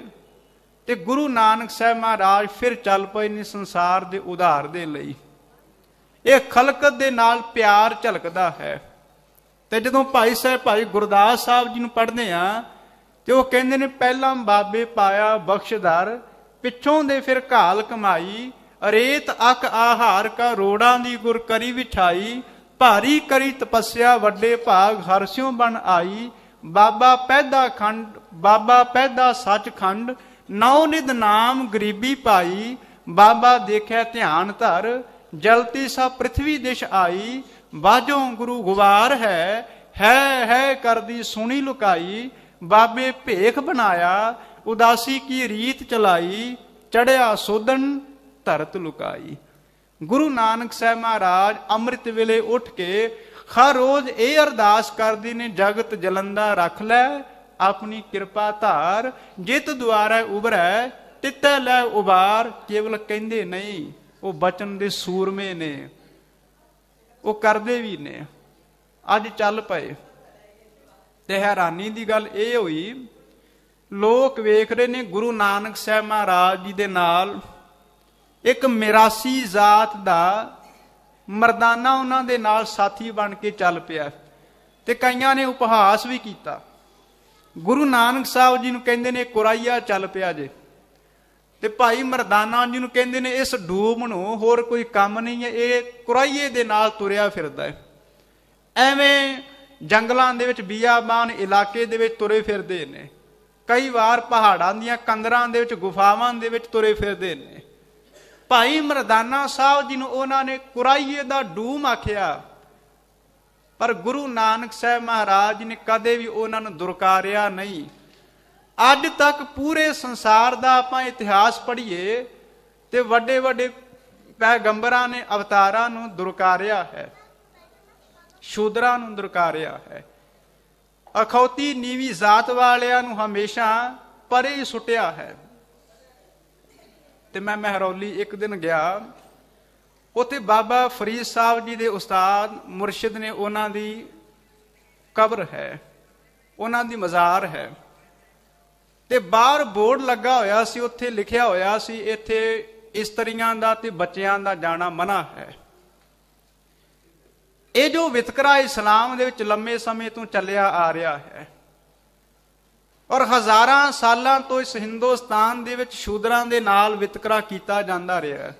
ਤੇ ਗੁਰੂ ਨਾਨਕ ਸਾਹਿਬ ਮਹਾਰਾਜ ਫਿਰ ਚੱਲ ਪਏ ਨੇ ਸੰਸਾਰ ਦੇ ਉਧਾਰ ਦੇ ਲਈ। ਇਹ ਖਲਕਤ ਦੇ ਨਾਲ ਪਿਆਰ ਝਲਕਦਾ ਹੈ। ਤੇ ਜਦੋਂ ਭਾਈ ਸਾਹਿਬ ਭਾਈ ਗੁਰਦਾਸ ਸਾਹਿਬ ਜੀ ਨੂੰ ਪੜ੍ਹਦੇ ਆ ਤੇ ਉਹ ਕਹਿੰਦੇ ਨੇ, ਪਹਿਲਾਂ ਬਾਬੇ ਪਾਇਆ ਬਖਸ਼ਦਰ, ਪਿੱਛੋਂ ਦੇ ਫਿਰ ਘਾਲ ਕਮਾਈ, ਰੇਤ ਅਕ ਆਹਾਰ ਕਾ ਰੋੜਾਂ ਦੀ ਗੁਰ ਕਰੀ ਵਿਛਾਈ, ਭਾਰੀ ਕਰੀ ਤਪੱਸਿਆ ਵੱਡੇ ਭਾਗ ਹਰਸਿਓ ਬਣ ਆਈ, ਬਾਬਾ ਪੈਦਾ ਸੱਚਖੰਡ, ਨੌ ਨਿਧ ਨਾਮ ਗਰੀਬੀ ਪਾਈ, ਬਾਬਾ ਦੇਖਿਆ ਧਿਆਨ ਧਰ, ਜਲਤੀ ਸਾ ਪ੍ਰਿਥਵੀ ਦਿਸ਼ ਆਈ, ਬਾਝੋਂ ਗੁਰੂ ਗੁਵਾਰ ਹੈ ਕਰਦੀ ਸੁਣੀ ਲੁਕਾਈ, ਬਾਬੇ ਭੇਖ ਬਣਾਇਆ, ਉਦਾਸੀ ਕੀ ਰੀਤ ਚਲਾਈ, ਚੜਿਆ ਸੋਧਨ ਧਰਤ ਲੁਕਾਈ। ਗੁਰੂ ਨਾਨਕ ਸਾਹਿਬ ਮਹਾਰਾਜ ਅੰਮ੍ਰਿਤ ਵੇਲੇ ਉੱਠ ਕੇ ਹਰ ਰੋਜ਼ ਇਹ ਅਰਦਾਸ ਕਰਦੇ ਨੇ, ਜਗਤ ਜਲੰਦਾ ਰੱਖ ਲੈ ਆਪਣੀ ਕਿਰਪਾ ਧਾਰ, ਜਿਤ ਦੁਆਰਾ ਉਭਰੈ ਤਿੱਤੈ ਲੈ ਉਬਾਰ। ਕੇਵਲ ਕਹਿੰਦੇ ਨਹੀਂ, ਉਹ ਬਚਨ ਦੇ ਸੂਰਮੇ ਨੇ, ਉਹ ਕਰਦੇ ਵੀ ਨੇ। ਅੱਜ ਚੱਲ ਪਏ ਤੇ ਹੈਰਾਨੀ ਦੀ ਗੱਲ ਇਹ ਹੋਈ, ਲੋਕ ਵੇਖ ਰਹੇ ਨੇ ਗੁਰੂ ਨਾਨਕ ਸਾਹਿਬ ਮਹਾਰਾਜ ਜੀ ਦੇ ਨਾਲ ਇੱਕ ਮਿਰਾਸੀ ਜ਼ਾਤ ਦਾ ਮਰਦਾਨਾ ਉਹਨਾਂ ਦੇ ਨਾਲ ਸਾਥੀ ਬਣ ਕੇ ਚੱਲ ਪਿਆ, ਤੇ ਕਈਆਂ ਨੇ ਉਪਹਾਸ ਵੀ ਕੀਤਾ। ਗੁਰੂ ਨਾਨਕ ਸਾਹਿਬ ਜੀ ਨੂੰ ਕਹਿੰਦੇ ਨੇ ਕੁਰਾਈਆ ਚੱਲ ਪਿਆ ਜੇ, ਤੇ ਭਾਈ ਮਰਦਾਨਾ ਜੀ ਨੂੰ ਕਹਿੰਦੇ ਨੇ ਇਸ ਡੂਬ ਨੂੰ ਹੋਰ ਕੋਈ ਕੰਮ ਨਹੀਂ ਹੈ, ਇਹ ਕੁਰਾਈਏ ਦੇ ਨਾਲ ਤੁਰਿਆ ਫਿਰਦਾ ਹੈ। ਐਵੇਂ ਜੰਗਲਾਂ ਦੇ ਵਿੱਚ ਬੀਆਬਾਨ ਇਲਾਕੇ ਦੇ ਵਿੱਚ ਤੁਰੇ ਫਿਰਦੇ ਨੇ, ਕਈ ਵਾਰ ਪਹਾੜਾਂ ਦੀਆਂ ਕੰਦਰਾਂ ਦੇ ਵਿੱਚ ਗੁਫਾਵਾਂ ਦੇ ਵਿੱਚ ਤੁਰੇ ਫਿਰਦੇ ਨੇ। ਭਾਈ ਮਰਦਾਨਾ ਸਾਹਿਬ ਜੀ ਨੂੰ ਉਹਨਾਂ ਨੇ ਕੁਰਾਈਏ ਦਾ ਡੂਮ ਆਖਿਆ, ਪਰ ਗੁਰੂ ਨਾਨਕ ਸਾਹਿਬ ਮਹਾਰਾਜ ਨੇ ਕਦੇ ਵੀ ਉਹਨਾਂ ਨੂੰ ਦੁਰਕਾਰਿਆ ਨਹੀਂ। ਅੱਜ ਤੱਕ ਪੂਰੇ ਸੰਸਾਰ ਦਾ ਆਪਾਂ ਇਤਿਹਾਸ ਪੜ੍ਹੀਏ ਤੇ ਵੱਡੇ ਵੱਡੇ ਪੈਗੰਬਰਾਂ ਨੇ ਅਵਤਾਰਾਂ ਨੂੰ ਦੁਰਕਾਰਿਆ ਹੈ, ਸ਼ੂਦਰਾਂ ਨੂੰ ਦੁਰਕਾਰਿਆ ਹੈ, ਅਖੌਤੀ ਨੀਵੀਂ ਜ਼ਾਤ ਵਾਲਿਆਂ ਨੂੰ ਹਮੇਸ਼ਾ ਪਰੇ ਹੀ ਸੁੱਟਿਆ ਹੈ। ਤੇ ਮੈਂ ਮਹਿਰੌਲੀ ਇੱਕ ਦਿਨ ਗਿਆ, ਉੱਥੇ ਬਾਬਾ ਫਰੀਦ ਸਾਹਿਬ ਜੀ ਦੇ ਉਸਤਾਦ ਮੁਰਸ਼ਿਦ ਨੇ, ਉਹਨਾਂ ਦੀ ਕਬਰ ਹੈ, ਉਹਨਾਂ ਦੀ ਮਜ਼ਾਰ ਹੈ, ਤੇ ਬਾਹਰ ਬੋਰਡ ਲੱਗਾ ਹੋਇਆ ਸੀ, ਉੱਥੇ ਲਿਖਿਆ ਹੋਇਆ ਸੀ ਇੱਥੇ ਇਸਤਰੀਆਂ ਦਾ ਤੇ ਬੱਚਿਆਂ ਦਾ ਜਾਣਾ ਮਨਾ ਹੈ। ਇਹ ਜੋ ਵਿਤਕਰਾ ਇਸਲਾਮ ਦੇ ਵਿੱਚ ਲੰਮੇ ਸਮੇਂ ਤੋਂ ਚੱਲਿਆ ਆ ਰਿਹਾ ਹੈ, ਔਰ ਹਜ਼ਾਰਾਂ ਸਾਲਾਂ ਤੋਂ ਇਸ ਹਿੰਦੁਸਤਾਨ ਦੇ ਵਿੱਚ ਸ਼ੂਦਰਾਂ ਦੇ ਨਾਲ ਵਿਤਕਰਾ ਕੀਤਾ ਜਾਂਦਾ ਰਿਹਾ,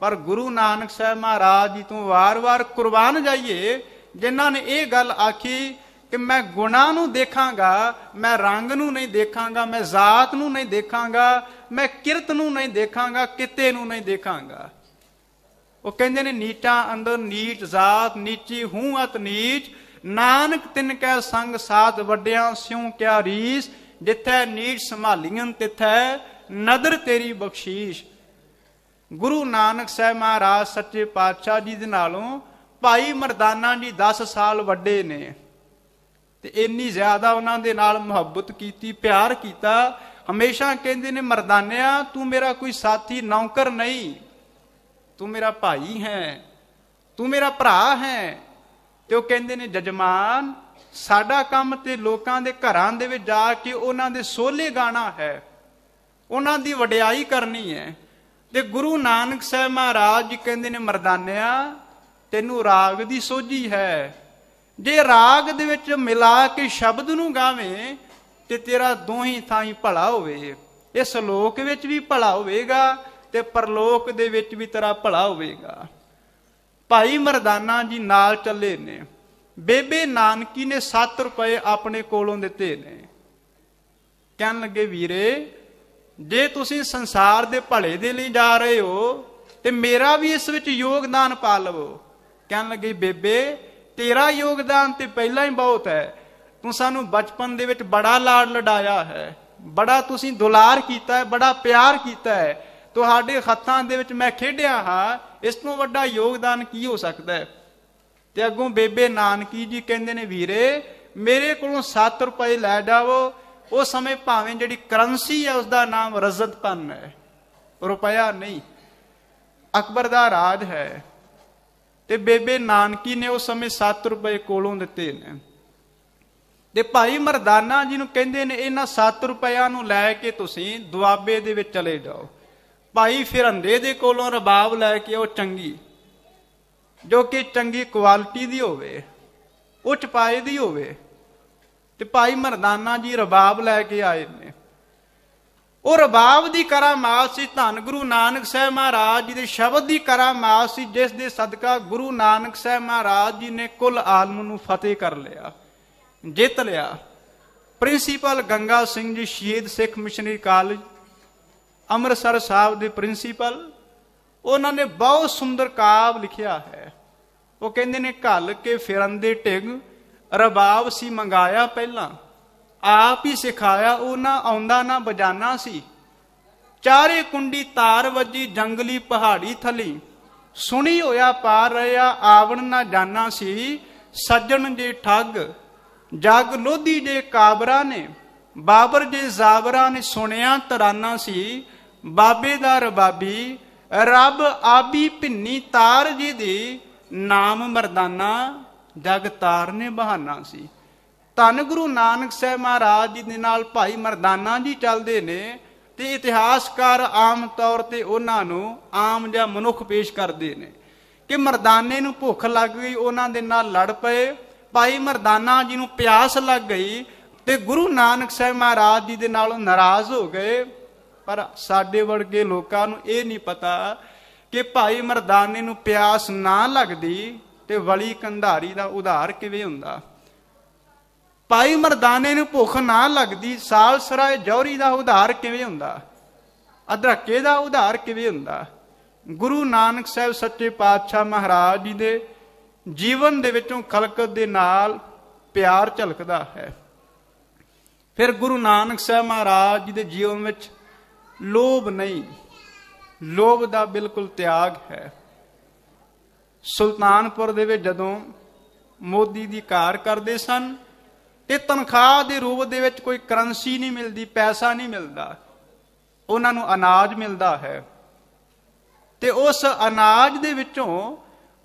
ਪਰ ਗੁਰੂ ਨਾਨਕ ਸਾਹਿਬ ਮਹਾਰਾਜ ਜੀ ਤੋਂ ਵਾਰ-ਵਾਰ ਕੁਰਬਾਨ ਜਾਈਏ, ਜਿਨ੍ਹਾਂ ਨੇ ਇਹ ਗੱਲ ਆਖੀ ਕਿ ਮੈਂ ਗੁਣਾਂ ਨੂੰ ਦੇਖਾਂਗਾ, ਮੈਂ ਰੰਗ ਨੂੰ ਨਹੀਂ ਦੇਖਾਂਗਾ, ਮੈਂ ਜ਼ਾਤ ਨੂੰ ਨਹੀਂ ਦੇਖਾਂਗਾ, ਮੈਂ ਕਿਰਤ ਨੂੰ ਨਹੀਂ ਦੇਖਾਂਗਾ, ਕਿੱਤੇ ਨੂੰ ਨਹੀਂ ਦੇਖਾਂਗਾ। ਉਹ ਕਹਿੰਦੇ ਨੇ ਨੀਚਾਂ ਅੰਦਰ ਨੀਚ ਜ਼ਾਤ, ਨੀਚੀ ਹੂੰ ਅਤ ਨੀਚ, ਨਾਨਕ ਤਿਨ ਕੈ ਸੰਗ ਸਾਧ ਵੱਡਿਆਂ ਸਿਉ ਕਿਆ ਰੀਸ, ਜਿੱਥੈ ਨੀਚ ਸੰਭਾਲੀਆਂ ਤਿੱਥੈ ਨਦਰ ਤੇਰੀ ਬਖਸ਼ੀਸ਼। ਗੁਰੂ ਨਾਨਕ ਸਾਹਿਬ ਮਹਾਰਾਜ ਸੱਚੇ ਪਾਤਸ਼ਾਹ ਜੀ ਦੇ ਨਾਲੋਂ ਭਾਈ ਮਰਦਾਨਾ ਜੀ 10 ਸਾਲ ਵੱਡੇ ਨੇ, ਤੇ ਇੰਨੀ ਜ਼ਿਆਦਾ ਉਹਨਾਂ ਦੇ ਨਾਲ ਮੁਹੱਬਤ ਕੀਤੀ, ਪਿਆਰ ਕੀਤਾ। ਹਮੇਸ਼ਾ ਕਹਿੰਦੇ ਨੇ ਮਰਦਾਨਿਆ ਤੂੰ ਮੇਰਾ ਕੋਈ ਸਾਥੀ ਨੌਕਰ ਨਹੀਂ, ਤੂੰ ਮੇਰਾ ਭਾਈ ਹੈ, ਤੂੰ ਮੇਰਾ ਭਰਾ ਹੈ। ਤੇ ਉਹ ਕਹਿੰਦੇ ਨੇ ਜਜਮਾਨ ਸਾਡਾ ਕੰਮ ਤੇ ਲੋਕਾਂ ਦੇ ਘਰਾਂ ਦੇ ਵਿੱਚ ਜਾ ਕੇ ਉਹਨਾਂ ਦੇ ਸੋਹਲੇ ਗਾਣਾ ਹੈ, ਉਹਨਾਂ ਦੀ ਵਡਿਆਈ ਕਰਨੀ ਹੈ। ਤੇ ਗੁਰੂ ਨਾਨਕ ਸਾਹਿਬ ਮਹਾਰਾਜ ਜੀ ਕਹਿੰਦੇ ਨੇ ਮਰਦਾਨਿਆ ਤੈਨੂੰ ਰਾਗ ਦੀ ਸੋਝੀ ਹੈ, ਜੇ ਰਾਗ ਦੇ ਵਿੱਚ ਮਿਲਾ ਕੇ ਸ਼ਬਦ ਨੂੰ ਗਾਵੇਂ ਤੇ ਤੇਰਾ ਦੋਹੀਂ ਥਾਈਂ ਭਲਾ ਹੋਵੇ, ਇਸ ਲੋਕ ਵਿੱਚ ਵੀ ਭਲਾ ਹੋਵੇਗਾ ਤੇ ਪਰਲੋਕ ਦੇ ਵਿੱਚ ਵੀ ਤੇਰਾ ਭਲਾ ਹੋਵੇਗਾ। ਭਾਈ ਮਰਦਾਨਾ ਜੀ ਨਾਲ ਚੱਲੇ ਨੇ, ਬੇਬੇ ਨਾਨਕੀ ਨੇ 7 ਰੁਪਏ ਆਪਣੇ ਕੋਲੋਂ ਦਿੱਤੇ ਨੇ, ਕਹਿਣ ਲੱਗੇ ਵੀਰੇ ਜੇ ਤੁਸੀਂ ਸੰਸਾਰ ਦੇ ਭਲੇ ਦੇ ਲਈ ਜਾ ਰਹੇ ਹੋ ਤੇ ਮੇਰਾ ਵੀ ਇਸ ਵਿੱਚ ਯੋਗਦਾਨ ਪਾ ਲਵੋ। ਕਹਿਣ ਲੱਗੇ ਬੇਬੇ ਤੇਰਾ ਯੋਗਦਾਨ ਤੇ ਪਹਿਲਾਂ ਹੀ ਬਹੁਤ ਹੈ, ਤੂੰ ਸਾਨੂੰ ਬਚਪਨ ਦੇ ਵਿੱਚ ਬੜਾ ਲਾਡ ਲਡਾਇਆ ਹੈ, ਬੜਾ ਤੁਸੀਂ ਦੁਲਾਰ ਕੀਤਾ ਹੈ, ਬੜਾ ਪਿਆਰ ਕੀਤਾ ਹੈ, ਤੁਹਾਡੇ ਹੱਥਾਂ ਦੇ ਵਿੱਚ ਮੈਂ ਖੇਡਿਆ ਹਾਂ, ਇਸ ਤੋਂ ਵੱਡਾ ਯੋਗਦਾਨ ਕੀ ਹੋ ਸਕਦਾ ਹੈ। ਤੇ ਅੱਗੋਂ ਬੇਬੇ ਨਾਨਕੀ ਜੀ ਕਹਿੰਦੇ ਨੇ ਵੀਰੇ ਮੇਰੇ ਕੋਲੋਂ 7 ਰੁਪਏ ਲੈ ਜਾਵੋ। ਉਸ ਸਮੇਂ ਭਾਵੇਂ ਜਿਹੜੀ ਕਰੰਸੀ ਹੈ ਉਸਦਾ ਨਾਮ ਰਜ਼ਤਪਨ ਹੈ, ਰੁਪਇਆ ਨਹੀਂ, ਅਕਬਰ ਦਾ ਰਾਜ ਹੈ। ਤੇ ਬੇਬੇ ਨਾਨਕੀ ਨੇ ਉਸ ਸਮੇਂ 7 ਰੁਪਏ ਕੋਲੋਂ ਦਿੱਤੇ ਨੇ, ਤੇ ਭਾਈ ਮਰਦਾਨਾ ਜੀ ਨੂੰ ਕਹਿੰਦੇ ਨੇ ਇਹਨਾਂ 7 ਰੁਪਇਆਂ ਨੂੰ ਲੈ ਕੇ ਤੁਸੀਂ ਦੁਆਬੇ ਦੇ ਵਿੱਚ ਚਲੇ ਜਾਓ, ਭਾਈ ਫਿਰੰਦੇ ਦੇ ਕੋਲੋਂ ਰਬਾਬ ਲੈ ਕੇ ਉਹ ਚੰਗੀ, ਜੋ ਕਿ ਚੰਗੀ ਕੁਆਲਿਟੀ ਦੀ ਹੋਵੇ, ਉਹ ਚਪਾਏ ਦੀ ਹੋਵੇ। ਤੇ ਭਾਈ ਮਰਦਾਨਾ ਜੀ ਰਬਾਬ ਲੈ ਕੇ ਆਏ ਨੇ। ਉਹ ਰਬਾਬ ਦੀ ਕਰਾਮਾਤ ਸੀ, ਧੰਨ ਗੁਰੂ ਨਾਨਕ ਸਾਹਿਬ ਮਹਾਰਾਜ ਜੀ ਦੇ ਸ਼ਬਦ ਦੀ ਕਰਾਮਾਤ ਸੀ, ਜਿਸ ਦੇ ਸਦਕਾ ਗੁਰੂ ਨਾਨਕ ਸਾਹਿਬ ਮਹਾਰਾਜ ਜੀ ਨੇ ਕੁੱਲ ਆਲਮ ਨੂੰ ਫਤਿਹ ਕਰ ਲਿਆ, ਜਿੱਤ ਲਿਆ। ਪ੍ਰਿੰਸੀਪਲ ਗੰਗਾ ਸਿੰਘ ਜੀ ਸ਼ਹੀਦ ਸਿੱਖ ਮਿਸ਼ਨਰੀ ਕਾਲਜ ਅੰਮ੍ਰਿਤਸਰ ਸਾਹਿਬ ਦੇ ਪ੍ਰਿੰਸੀਪਲ, ਉਹਨਾਂ ਨੇ ਬਹੁਤ ਸੁੰਦਰ ਕਾਵਿ ਲਿਖਿਆ ਹੈ। ਉਹ ਕਹਿੰਦੇ ਨੇ, ਘੱਲ ਕੇ ਫਿਰਨ ਦੇ ਢਿੱਗ ਰਬਾਬ ਸੀ ਮੰਗਾਇਆ ਪਹਿਲਾਂ, ਆਪ ਹੀ ਸਿਖਾਇਆ ਉਹ ਨਾ ਆਉਂਦਾ ਨਾ ਬਜਾਨਾ ਸੀ। ਚਾਰੇ ਕੁੰਡੀ ਤਾਰ ਵੱਜੀ ਜੰਗਲੀ ਪਹਾੜੀ ਥਲੀ, ਸੁਣੀ ਹੋਇਆ ਪਾਰ ਰਿਹਾ ਆਵਣ ਨਾ ਜਾਨਾ ਸੀ। ਸੱਜਣ ਜੇ ਠੱਗ ਜਗ ਲੋਧੀ ਜੇ ਕਾਬਰਾ ਨੇ, ਬਾਬਰ ਜੇ ਜ਼ਾਬਰਾ ਨੇ ਸੁਣਿਆ ਤਰਾਨਾ ਸੀ। ਬਾਬੇ ਦਾ ਰਬਾਬੀ ਰੱਬ ਆਬੀ ਭਿੰਨੀ ਤਾਰ ਜੀ ਦੀ, ਨਾਮ ਮਰਦਾਨਾ ਜਗ ਤਾਰ ਨੇ ਬਹਾਨਾ ਸੀ। ਧੰਨ ਗੁਰੂ ਨਾਨਕ ਸਾਹਿਬ ਮਹਾਰਾਜ ਜੀ ਦੇ ਨਾਲ ਭਾਈ ਮਰਦਾਨਾ ਜੀ ਚੱਲਦੇ ਨੇ, ਤੇ ਇਤਿਹਾਸਕਾਰ ਆਮ ਤੌਰ ਤੇ ਉਹਨਾਂ ਨੂੰ ਆਮ ਜਾਂ ਮਨੁੱਖ ਪੇਸ਼ ਕਰਦੇ ਨੇ ਕਿ ਮਰਦਾਨੇ ਨੂੰ ਭੁੱਖ ਲੱਗ ਗਈ, ਉਹਨਾਂ ਦੇ ਨਾਲ ਲੜ ਪਏ। ਭਾਈ ਮਰਦਾਨਾ ਜੀ ਨੂੰ ਪਿਆਸ ਲੱਗ ਗਈ ਤੇ ਗੁਰੂ ਨਾਨਕ ਸਾਹਿਬ ਮਹਾਰਾਜ ਜੀ ਦੇ ਨਾਲ ਨਾਰਾਜ਼ ਹੋ ਗਏ। ਪਰ ਸਾਡੇ ਵਰਗੇ ਲੋਕਾਂ ਨੂੰ ਇਹ ਨਹੀਂ ਪਤਾ ਕਿ ਭਾਈ ਮਰਦਾਨੇ ਨੂੰ ਪਿਆਸ ਨਾ ਲੱਗਦੀ ਤੇ ਵਲੀ ਕੰਧਾਰੀ ਦਾ ਉਧਾਰ ਕਿਵੇਂ ਹੁੰਦਾ। ਭਾਈ ਮਰਦਾਨੇ ਨੂੰ ਭੁੱਖ ਨਾ ਲੱਗਦੀ, ਸਾਲਸਰਾਏ ਜੌਹਰੀ ਦਾ ਉਧਾਰ ਕਿਵੇਂ ਹੁੰਦਾ, ਅਧਰਕੇ ਦਾ ਉਧਾਰ ਕਿਵੇਂ ਹੁੰਦਾ। ਗੁਰੂ ਨਾਨਕ ਸਾਹਿਬ ਸੱਚੇ ਪਾਤਸ਼ਾਹ ਮਹਾਰਾਜ ਜੀ ਦੇ ਜੀਵਨ ਦੇ ਵਿੱਚੋਂ ਖਲਕਤ ਦੇ ਨਾਲ ਪਿਆਰ ਝਲਕਦਾ ਹੈ। ਫਿਰ ਗੁਰੂ ਨਾਨਕ ਸਾਹਿਬ ਮਹਾਰਾਜ ਜੀ ਦੇ ਜੀਵਨ ਵਿੱਚ ਲੋਭ ਨਹੀਂ, ਲੋਭ ਦਾ ਬਿਲਕੁਲ ਤਿਆਗ ਹੈ। ਸੁਲਤਾਨਪੁਰ ਦੇ ਵਿੱਚ ਜਦੋਂ ਮੋਦੀ ਦੀ ਕਾਰ ਕਰਦੇ ਸਨ ਤੇ ਤਨਖਾਹ ਦੇ ਰੂਪ ਦੇ ਵਿੱਚ ਕੋਈ ਕਰੰਸੀ ਨਹੀਂ ਮਿਲਦੀ, ਪੈਸਾ ਨਹੀਂ ਮਿਲਦਾ, ਉਹਨਾਂ ਨੂੰ ਅਨਾਜ ਮਿਲਦਾ ਹੈ। ਤੇ ਉਸ ਅਨਾਜ ਦੇ ਵਿੱਚੋਂ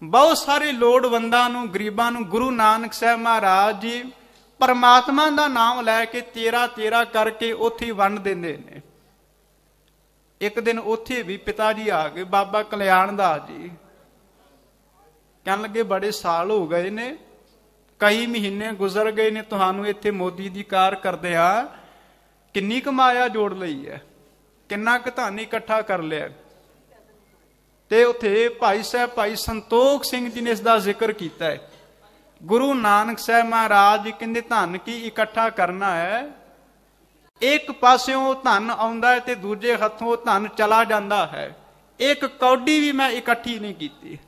ਬਹੁਤ ਸਾਰੇ ਲੋੜਵੰਦਾਂ ਨੂੰ, ਗਰੀਬਾਂ ਨੂੰ ਗੁਰੂ ਨਾਨਕ ਸਾਹਿਬ ਮਹਾਰਾਜ ਜੀ ਪਰਮਾਤਮਾ ਦਾ ਨਾਮ ਲੈ ਕੇ 13 ਕਰਕੇ ਉੱਥੇ ਵੰਡ ਦਿੰਦੇ ਨੇ। ਇੱਕ ਦਿਨ ਉੱਥੇ ਵੀ ਪਿਤਾ ਜੀ ਆ ਗਏ, ਬਾਬਾ ਕਲਿਆਣ ਦਾਸ ਜੀ ਕਹਿਣ ਲੱਗੇ, ਬੜੇ ਸਾਲ ਹੋ ਗਏ ਨੇ, ਕਈ ਮਹੀਨੇ ਗੁਜ਼ਰ ਗਏ ਨੇ, ਤੁਹਾਨੂੰ ਇੱਥੇ ਮੋਦੀ ਦੀ ਕਾਰ ਕਰਦੇ ਆ, ਕਿੰਨੀ ਕਮਾਇਆ ਜੋੜ ਲਈ ਹੈ, ਕਿੰਨਾ ਕੁ ਧਨ ਇਕੱਠਾ ਕਰ ਲਿਆ। ਤੇ ਉੱਥੇ ਭਾਈ ਸਾਹਿਬ ਭਾਈ ਸੰਤੋਖ ਸਿੰਘ ਜੀ ਨੇ ਇਸ ਦਾ ਜ਼ਿਕਰ ਕੀਤਾ ਹੈ। ਗੁਰੂ ਨਾਨਕ ਸਾਹਿਬ ਮਹਾਰਾਜ ਜੀ ਕਹਿੰਦੇ, ਧਨ ਕੀ ਇਕੱਠਾ ਕਰਨਾ ਹੈ, ਇੱਕ ਪਾਸਿਓਂ ਧਨ ਆਉਂਦਾ ਹੈ ਤੇ ਦੂਜੇ ਹੱਥੋਂ ਧਨ ਚਲਾ ਜਾਂਦਾ ਹੈ, ਇੱਕ ਕੌਡੀ ਵੀ ਮੈਂ ਇਕੱਠੀ ਨਹੀਂ ਕੀਤੀ।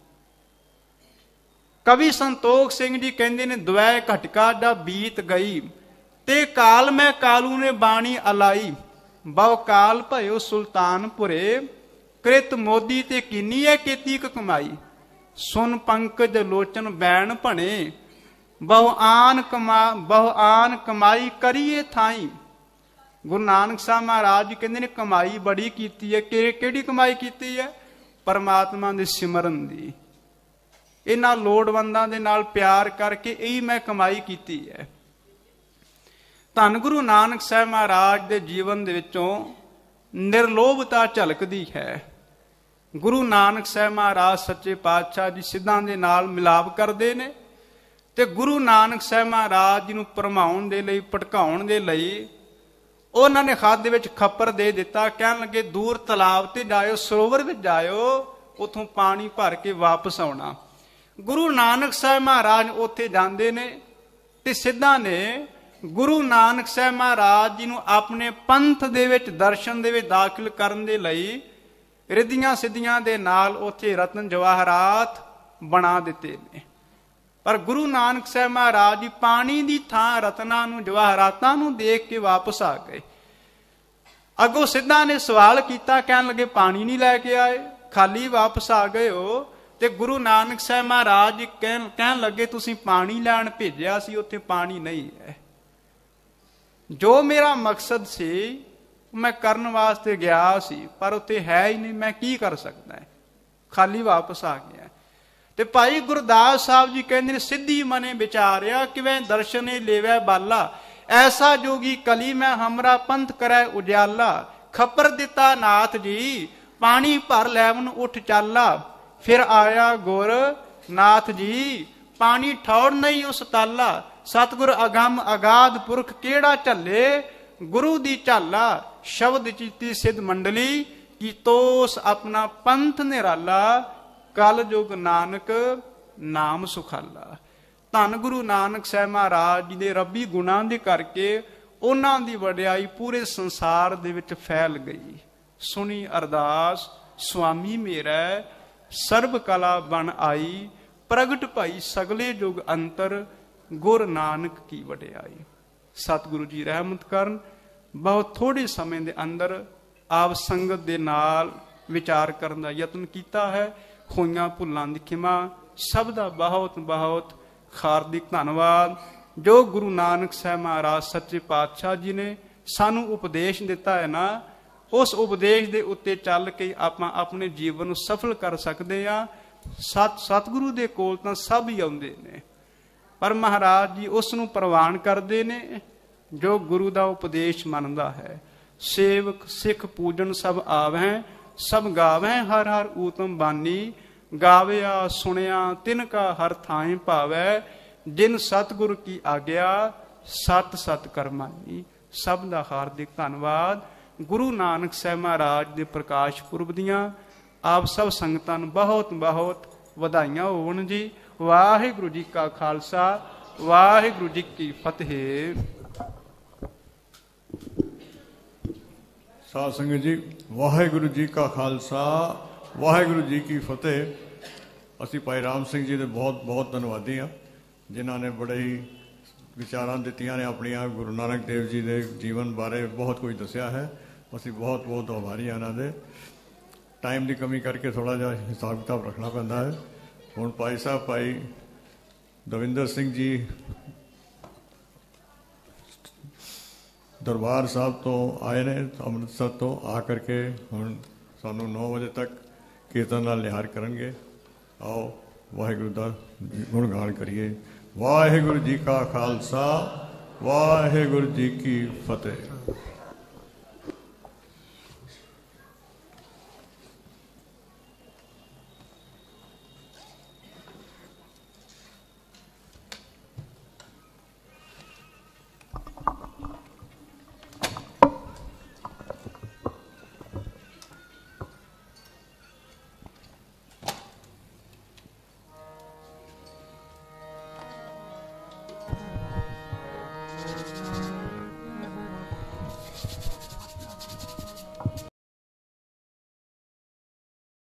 ਕਵੀ ਸੰਤੋਖ ਸਿੰਘ ਜੀ ਕਹਿੰਦੇ ਨੇ, ਦੁਐ ਘਟਕਾ ਦਾ ਬੀਤ ਗਈ ਤੇ ਕਾਲ ਮੈਂ ਕਾਲੂ ਨੇ ਬਾਣੀ ਅਲਾਈ, ਬਹੁ ਕਾਲ ਭਇਓ ਸੁਲਤਾਨਪੁਰੇ, ਕ੍ਰਿਤ ਮੋਦੀ ਤੇ ਕੀਨੀ ਹੈ ਕੀਤੀ ਕ ਕਮਾਈ। ਸੁਨ ਪੰਕਜ ਲੋਚਨ ਬੈਣ ਭਣੇ, ਬਹੁ ਆਨ ਕਮਾਈ ਕਰੀਏ ਥਾਈ। ਗੁਰੂ ਨਾਨਕ ਸਾਹਿਬ ਮਹਾਰਾਜ ਜੀ ਕਹਿੰਦੇ ਨੇ, ਕਮਾਈ ਬੜੀ ਕੀਤੀ ਹੈ। ਕਿਹੜੀ ਕਮਾਈ ਕੀਤੀ ਹੈ? ਪਰਮਾਤਮਾ ਦੇ ਸਿਮਰਨ ਦੀ। ਇਹਨਾਂ ਲੋੜਵੰਦਾਂ ਦੇ ਨਾਲ ਪਿਆਰ ਕਰਕੇ ਇਹੀ ਮੈਂ ਕਮਾਈ ਕੀਤੀ ਹੈ। ਧੰਨ ਗੁਰੂ ਨਾਨਕ ਸਾਹਿਬ ਮਹਾਰਾਜ ਦੇ ਜੀਵਨ ਦੇ ਵਿੱਚੋਂ ਨਿਰਲੋਭਤਾ ਝਲਕਦੀ ਹੈ। ਗੁਰੂ ਨਾਨਕ ਸਾਹਿਬ ਮਹਾਰਾਜ ਸੱਚੇ ਪਾਤਸ਼ਾਹ ਜੀ ਸਿੱਧਾਂ ਦੇ ਨਾਲ ਮਿਲਾਪ ਕਰਦੇ ਨੇ ਤੇ ਗੁਰੂ ਨਾਨਕ ਸਾਹਿਬ ਮਹਾਰਾਜ ਜੀ ਨੂੰ ਭਰਮਾਉਣ ਦੇ ਲਈ, ਭਟਕਾਉਣ ਦੇ ਲਈ ਉਹਨਾਂ ਨੇ ਹੱਥ ਦੇ ਵਿੱਚ ਖੱਪਰ ਦੇ ਦਿੱਤਾ। ਕਹਿਣ ਲੱਗੇ, ਦੂਰ ਤਲਾਬ ਤੇ ਜਾਇਓ, ਸਰੋਵਰ ਵਿੱਚ ਜਾਇਓ, ਉਥੋਂ ਪਾਣੀ ਭਰ ਕੇ ਵਾਪਸ ਆਉਣਾ। ਗੁਰੂ ਨਾਨਕ ਸਾਹਿਬ ਮਹਾਰਾਜ ਉੱਥੇ ਜਾਂਦੇ ਨੇ ਤੇ ਸਿੱਧਾਂ ਨੇ ਗੁਰੂ ਨਾਨਕ ਸਾਹਿਬ ਮਹਾਰਾਜ ਜੀ ਨੂੰ ਆਪਣੇ ਪੰਥ ਦੇ ਵਿੱਚ, ਦਰਸ਼ਨ ਦੇ ਵਿੱਚ ਦਾਖਲ ਕਰਨ ਦੇ ਲਈ ਰਿੱਧੀਆਂ ਸਿੱਧੀਆਂ ਦੇ ਨਾਲ ਉੱਥੇ ਰਤਨ ਜਵਾਹਰਾਤ ਬਣਾ ਦਿੱਤੇ ਨੇ। ਪਰ ਗੁਰੂ ਨਾਨਕ ਸਾਹਿਬ ਮਹਾਰਾਜ ਜੀ ਪਾਣੀ ਦੀ ਥਾਂ ਰਤਨਾਂ ਨੂੰ, ਜਵਾਹਰਾਤਾਂ ਨੂੰ ਦੇਖ ਕੇ ਵਾਪਸ ਆ ਗਏ। ਅੱਗੋਂ ਸਿੱਧਾਂ ਨੇ ਸਵਾਲ ਕੀਤਾ, ਕਹਿਣ ਲੱਗੇ, ਪਾਣੀ ਨਹੀਂ ਲੈ ਕੇ ਆਏ, ਖਾਲੀ ਵਾਪਸ ਆ ਗਏ ਹੋ। ਤੇ ਗੁਰੂ ਨਾਨਕ ਸਾਹਿਬ ਮਹਾਰਾਜ ਜੀ ਕਹਿਣ ਲੱਗੇ, ਤੁਸੀਂ ਪਾਣੀ ਲੈਣ ਭੇਜਿਆ ਸੀ, ਉੱਥੇ ਪਾਣੀ ਨਹੀਂ ਹੈ। ਜੋ ਮੇਰਾ ਮਕਸਦ ਸੀ ਮੈਂ ਕਰਨ ਵਾਸਤੇ ਗਿਆ ਸੀ, ਪਰ ਉੱਥੇ ਹੈ ਹੀ ਨਹੀਂ, ਮੈਂ ਕੀ ਕਰ ਸਕਦਾ, ਖਾਲੀ ਵਾਪਸ ਆ ਗਿਆ। ਤੇ ਭਾਈ ਗੁਰਦਾਸ ਸਾਹਿਬ ਜੀ ਕਹਿੰਦੇ ਨੇ, ਸਿੱਧੀ ਮਨੇ ਵਿਚਾਰਿਆ ਕਿਵੇਂ ਦਰਸ਼ਨੇ ਲੇਵੈ ਬਾਲਾ, ਐਸਾ ਜੋਗੀ ਕਲੀ ਮੈਂ ਹਮਰਾ ਪੰਥ ਕਰੈ ਉਜਾਲਾ। ਖੱਪਰ ਦਿੱਤਾ ਨਾਥ ਜੀ, ਪਾਣੀ ਭਰ ਲੈਵਨ ਉੱਠ ਚਾਲਾ, ਫਿਰ ਆਇਆ ਗੁਰ ਨਾਥ ਜੀ, पानी ठौर नहीं उस ताला, सतगुर अगम अगाध पुरख केड़ा झल्ले, गुरु दी झाला शब्द चीती सिद्ध मंडली, की तोस अपना पंथ निराला, कल जुग नानक नाम सुखाला। धन गुरु नानक साहब महाराज जी दे रब्बी गुणां दे करके उन्हां दी वडियाई पूरे संसार दे विच फैल गई। सुनी अरदास स्वामी मेरा, सर्ब कला बन आई, प्रगट भाई सगले जुग अंतर, गुर नानक की वडियाई। सतगुरु जी रहमत करन। बहुत थोड़े समय के अंदर आप संगत दे नाल विचार करने का यत्न किया है। होइयां भुलां दी खिमा, सब दा बहुत बहुत हार्दिक धन्नवाद। जो गुरु नानक साहब महाराज सच्चे पातशाह जी ने सानू उपदेश दिता है ना, उस उपदेश दे उत्ते चल के आपां अपने जीवन नूं सफल कर सकते हैं। सतगुरु दे कोल तां सब ही आउंदे ने, पर महाराज जी उस नूं प्रवान करते ने जो गुरु का उपदेश मनदा है। सेवक सिख पूजन सब आवैं, सब गावैं हर हर ऊतम बानी, गाविया सुनिया तिनका हर थाएं भावै, जिन सतगुरु की आग्या सत सत करमानी। सब का हार्दिक धन्नवाद। गुरु नानक साहब महाराज के प्रकाश पुरब दियां आप सब संगतां नूं बहुत बहुत वधाइयां होण जी। वाहिगुरू जी का खालसा, वाहिगुरू जी की फतेह। साध संगत जी, वाहिगुरू जी का खालसा, वाहिगुरू जी की फतेह। असी भाई राम सिंह जी के बहुत बहुत धन्नवादी हाँ, जिन्हों ने बड़े ही विचारां दित्तियां ने अपनियां। गुरु नानक देव जी के जीवन बारे बहुत कुछ दसिया है। असी बहुत बहुत आभारी हाँ इन्हों। टाइम की कमी करके थोड़ा जहा हिसाब किताब रखना पैंदा है। हुण भाई साहब भाई दविंदर सिंह जी दरबार साहब तो आए ने अमृतसर तो, आ करके हुण सानू 9 बजे तक कीर्तन नाल निहार करनगे। आओ वाहिगुरू दा गुणगान करिए। वाहिगुरू जी का खालसा, वाहिगुरू जी की फतेह।